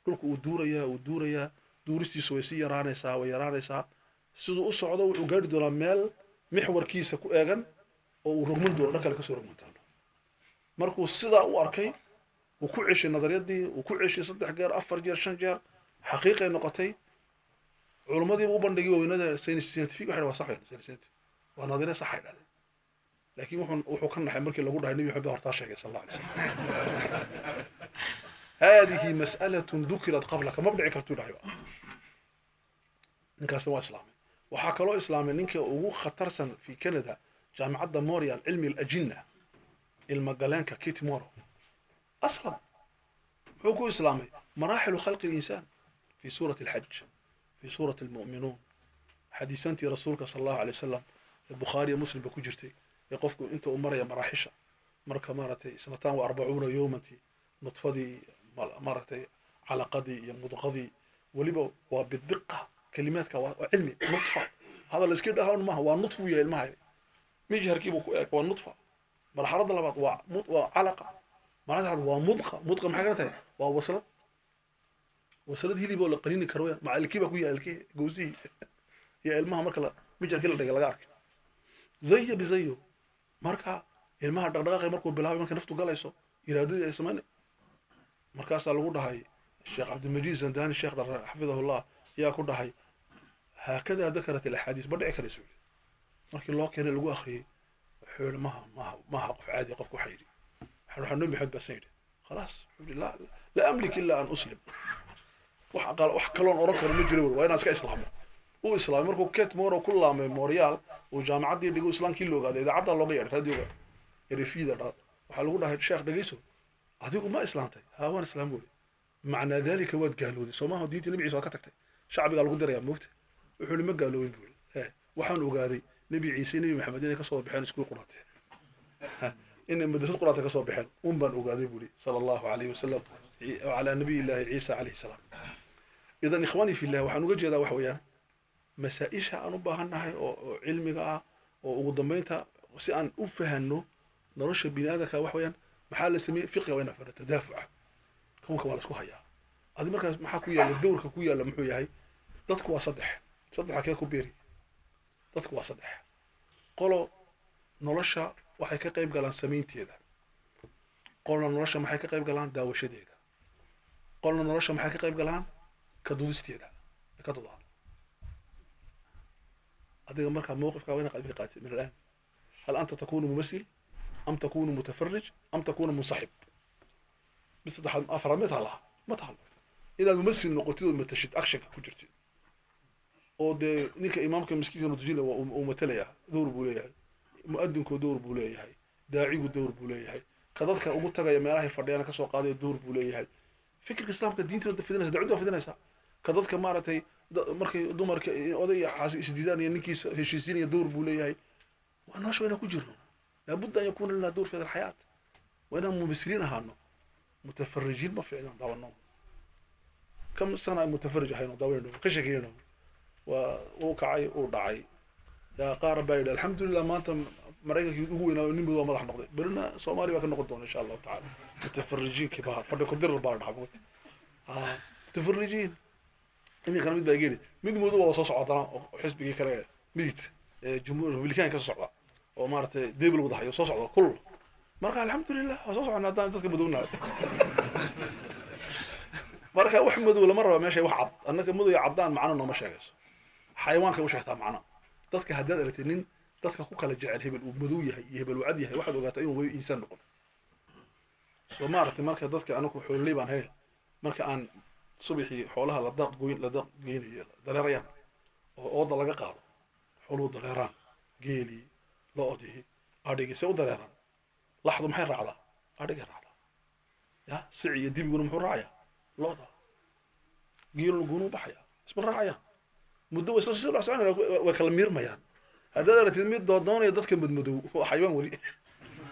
kulku uu duuraya duuristiisu way si yaraanaysaa sidoo u socdo wuxuu gaari doonaa meel mixwarkiisa ku eegan oo uu rogman doono dhanka ka soo rogmantaan markuu sida u arkay uu ku ceshay nadariyadii uu ku ceshay 3 jeer 4 jeer 5 jeer xaqiiqay noqotay culimadii u bandhigay weynada scientific waxa waa sax waa nadariya sax ah laakiin wuxuu ka naxay markii lagu dhahay nabi maxamed horta sheegay sallallahu alayhi wasallam هذه مسألة ذكرت قبلك ما بدعي كرتو دحيبا نكاس waa islaamay waxa kale oo islaamay ninka ugu khatarsan fi Canada jaamacadda Montreal cilmi al-ajinna المجالانكا كيت مورو أصلا حكو إسلامي مراحل خلق الإنسان في سورة الحج في سورة المؤمنون حديثانتي رسولك صلى الله عليه وسلم البخاري مسلم بكجرتي يقفكم أنت أمر يا مراحشة مركا مرتي 42 يوما نطفدي مرتي علقدي يمضغدي ولبا وبالدقة كلمات علمي نطفة هذا اللي سكيد هون ما هو نطفة ويا الماء ميجهر كيبو هو النطفة مرحلة لبعض وعلقة مرحلة هو مضغة محاجة ووصلت وصلت هي اللي بقول قريني كروية مع الكيبة كويا الكي جوزي هي الماء مركلا ميجهر كيلا دقيقة لقارك زيه بزيه مركا الماء دقيقة مركو بالهاي مركا نفتو قال إرادة اسمعني مركاس على الوضع هاي الشيخ عبد المجيد زنداني الشيخ حفظه الله يا كل هاي هكذا ذكرت الأحاديث بدع كرسول مركي الله كان اللي أخري حول ما قف عادي قف كحيري حنروح النوم بحد بسير خلاص لا أملك إلا أن أسلم وحكلون أوروكا مجري وين أسكا إسلام وإسلام مركو كيت مورو كلها ميموريال وجامعات دي دقوا إسلام كيلو قاعد إذا عبد الله غير راديو يرفيد هذا وحلو ده الشيخ دقيسو هذيكم ما إسلامتي ها وين إسلام قولي معنى ذلك هو قالوا دي سوما هو ديتي نبي عيسى كتكتي شعبي قالوا قدر يا موقت وحول ما قالوا يقول وحن وقاضي نبي عيسى نبي محمد كسر بحال سكول قرات إن مدرسة قرات كسر بحال بان وقاضي بولي صلى الله عليه وسلم وعلى نبي الله عيسى عليه السلام إذا إخواني في الله وحن وجد وحويا مسائشها أنا بهنا هاي علمي وقدمينها وسي أن أفهمه نرش بنادك وحويا محل اسمه فقه وين فرد تدافع كم كوالا اسكو هيا هذه مركز maxaa ku yaala dowrka ku yaala muxuu yahay dadku waa saddex ka ku beeri dadku waa saddex qolo nolosha waxay ka qayb galaan sameynteeda qolo nolosha maxay ka qayb galaan daawashadeeda qolo nolosha maxay ka qayb galaan ka duudisteeda ka dudaan adiga marka mowqifka wayna qalbi qaatay min الآن هل أنت تكون ممثل أم تكون متفرج أم تكون منصحب بس ده أفراد مثلا إذا ممثل نقطته متشد أكشن كجرتي أو ده نيك إمامك مسكين متجيله ومتليه دور بوليه مؤذن كدور بوليه هاي داعي ودور بوليه هاي كذلك أمتك يا مراهي فرديانا كسو قاضي دور بوليه هاي فكر الإسلام كدين ترد في الناس دعوة في الناس كذلك مارتي مركي دمرك أضيع حاسس جديدان ينكيس هشيسين يدور بوليه هاي وأنا شو أنا كجرو لابد أن يكون لنا دور في هذه الحياة وأنا ممثلين هانو متفرجين ما فعلا داولنا كم سنة متفرج هاي داولنا كشكينا ووقعي ودعي يا قارب الحمد لله ما أنت مريكا يقولنا نبغى ما راح نقضي برنا صومالي باكن نقضون إن شاء الله تعالى متفرجين كبار فرد كدر البارد حبوت متفرجين إني كان مد بيجيني مد موضوع وصوص عطنا وحسب كذا ميت جمهور ريبليكان كسر ومارت ديبل وضحية وصوص عطنا كله مركا الحمد لله وصوص عنا دان تذكر بدونا مركا وحمد ولا مرة ماشي وحد أنك مدو يعضان معنا إنه ماشي جالس حيوان كوش يحتاج معنا تذكر هداد الاثنين تذكر كوكا الجعل هبل ومدو يهبل وعدي هي واحد وقاتين وإنسان نقول ومارت مركا تذكر أنك حولي بان هي مركا أن صبحي حولها لدق جين دليريان أوضل لقى قارو حلو دليران جيلي لأوديه أديك سو دليران لحظة محي الرعدة أديك الرعدة يا سعي يدي بيقولوا محور راعية لوضع قيلوا الجنوب بحيا اسم الراعية مدو اسمه سير عسان وكلام ميرميان هذا اللي تلميذ دون يدك مدو هو حيوان ولي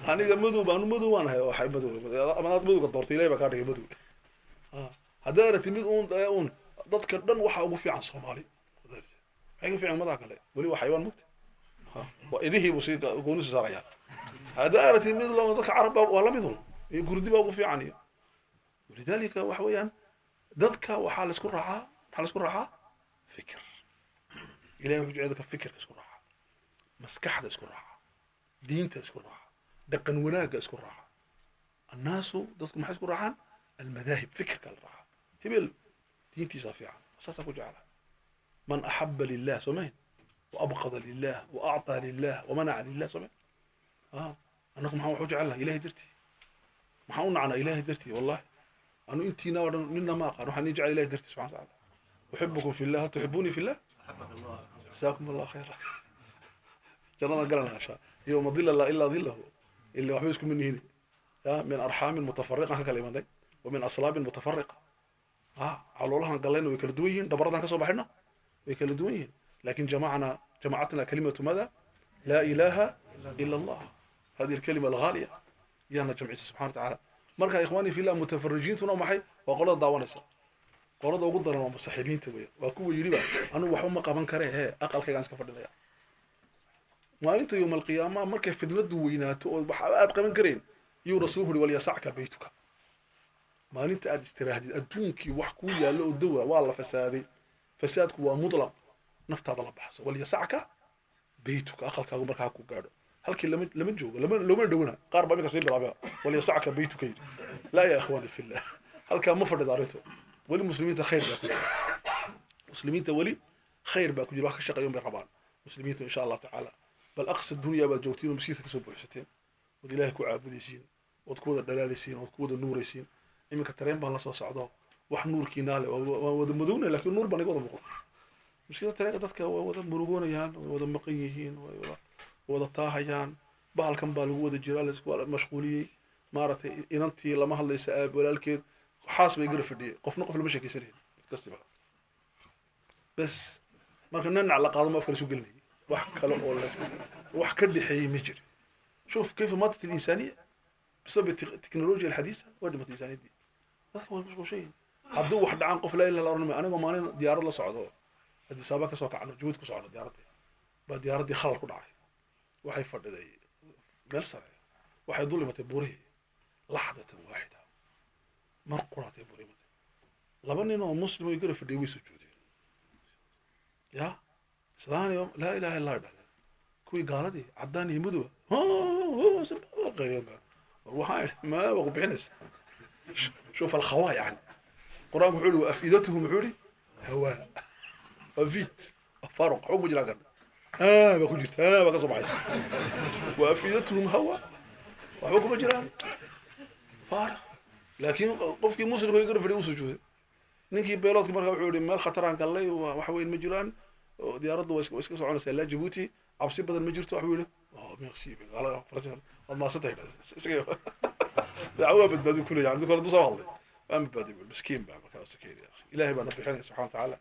أنا مدو بانو مدو أنا هو حي مدو أنا مدو قدرتي ليه بكاري مدو هذا اللي تلميذ أون ضد كردن وحاول في عن صومالي هاي في عن مذاك عليه ولي هو حيوان مت وإذا بسيط قونس زرايا هذا اللي تلميذ لو ضد عرب ولا مدو يقول دي بقى في عني ولذلك وحويان ضدك وحال اسكو راحة حال اسكو راحة فكر إلهي وجه عندك فكر اسكو راحة مسكحة اسكو راحة دينته اسكو راحة دقن وناق اسكو راحة الناس ضدك ما اسكو راحة المذاهب فكر قال راحة هبل دينتي صافعة صارت جعلها من أحب لله سمين وأبغض لله وأعطى لله ومنع لله سمين أنكم حاول حوج على إلهي درتي ما حاولنا على إلهي درتي والله أنو أنتي نور لنا ما قال روح نجعل إلهي درتي سبحانه وتعالى أحبكم في الله هل تحبوني في الله؟ أحبك الله جزاكم الله خيرا جرنا قالنا عشاء يوم ظل الله إلا ظله اللي وحبسكم مني هنا من أرحام متفرقة كلمة دي ومن أصلاب متفرقة على الله قال لنا ويكلدوين دبرنا كسب حنا ويكلدوين لكن جماعتنا كلمة ماذا؟ لا إله إلا الله هذه الكلمة الغالية يانا جمعية سبحانه وتعالى مركا إخواني في الله متفرجين ثم محي وقال الضوانسة qolada ugu daran waa musaxibiinta weeye waa kuwa yidhiba anigu waxba ma qaban kare aqalkaygaan iska fadhinaya maalinta yowm alqiyaama markay fidnadu weynaato oo waxba aad qaban kareen yuu rasuulku yidhi walyasacka baytuka maalinta aad istiraahdid adduunkii wax kuu yaallo oo dawra waa la fasaaday fasaadku waa mutlaq naftaada la baxso walyasacka baytuka aqalkaagu markaa ku gaadho halkii lama joogo looma dhowna qaar baa iminka sii bilaabaya walyasacka baytuka yidhi laa ya ikhwaani fillah halkaa ma fadhida arrinto weli muslimiinta khayr baa ku jira muslimiinta weli khayr baa ku jira wax ka shaqeeyo bay rabaan muslimiinta insha allah tacaala bal aqsa dunya baad joogtiin oo masjidka kasoo buuxsateen ood ilaahay ku caabudaysiin ood ku wada dhalaalaysiin ood ku wada nuuraysiin iminka tareen baan la soo socdo wax nuurkiinaa le waa wada madownay laakiin nuur baan iga wada muuqda mushkilada tareenka dadka waa wada murugoonayaan way wada maqan yihiin way wada taahayaan bahalkan baa lagu wada jiraa laisku mashquuliyey maaragtay inantii lama hadlaysa aab walaalkeed xaas bay gara fadhiyey qofna qof lama sheekaysanaynin kastiba bas marka nanac la qaado ma afkala isu gelinayay wax kale oo wax ka dhexeeyey ma jiro شوف كيف ماتت الإنسانية بسبب التكنولوجيا الحديثة ودمت الإنسانية دي هذا هو مش شيء عدو واحد عن قف لا إله إلا الله أنا وما ديار الله صعدوا هذه سابقة سوق عنه جهود كسر ديار دي بعد ديار دي خلق كل عاي وحي فرد ذي ملسرة وحي ظلمة بوري لحظة واحدة مرقرة بوري لبني إنه مسلم يقرأ في الديوي سجودي يا سلام يوم لا إله إلا الله كوي قال دي عداني يمدوا غير وحاي ما بقوا بعنس شوف الخواء يعني قرآن حلو أفئدتهم حولي هواء وفيت فارق حب جلاقا بقوا جرت بقى صباحي وأفئدتهم هواء وحبكم الجيران فارق لكن قفكي مسلم يقرأ في اليوم سجود نيكي بيلوتك مركب حولي ما الخطران قال لي وحوين مجران ديارده واسكا سocona سلا جيبوتي cabsi badan ma jirto wax weeyna merci qala farajaan wad ma satay isaga dacwa badbaadi kulay yani kala dusoo hadlay am badbaadi miskiin baa markaa sakeeyay ilaahay baa nabixinay subhanahu wa ta'ala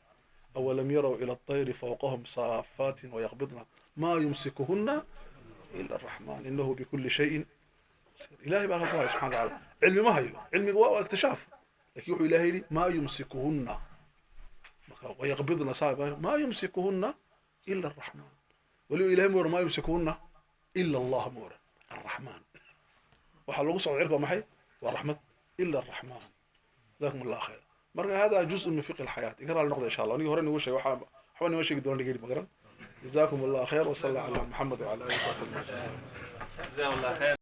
awalam yaraw ila at-tayr fawqahum safatin wa yaqbidna ma yumsikuhunna illa ar-rahman innahu bikulli shay'in ilaahay baa subhanahu wa ta'ala ilmi ma hayo ilmigu waa iktishaaf laakiin wuxuu ilaahay yiri ma yumsikuhunna ويقبضن صاحب ما يمسكهن إلا الرحمن ولو إله مور ما يمسكهن إلا الله مور الرحمن وحلو صعد عرفه محي والرحمة إلا الرحمن جزاكم الله خير مرة هذا جزء من فقه الحياة يقرأ النقطة إن شاء الله نيجي هرني وش وحاب حوالي وش يقدرون يجيب مقرن جزاكم الله خير وصلى على محمد وعلى آله وصحبه. جزاكم الله خير.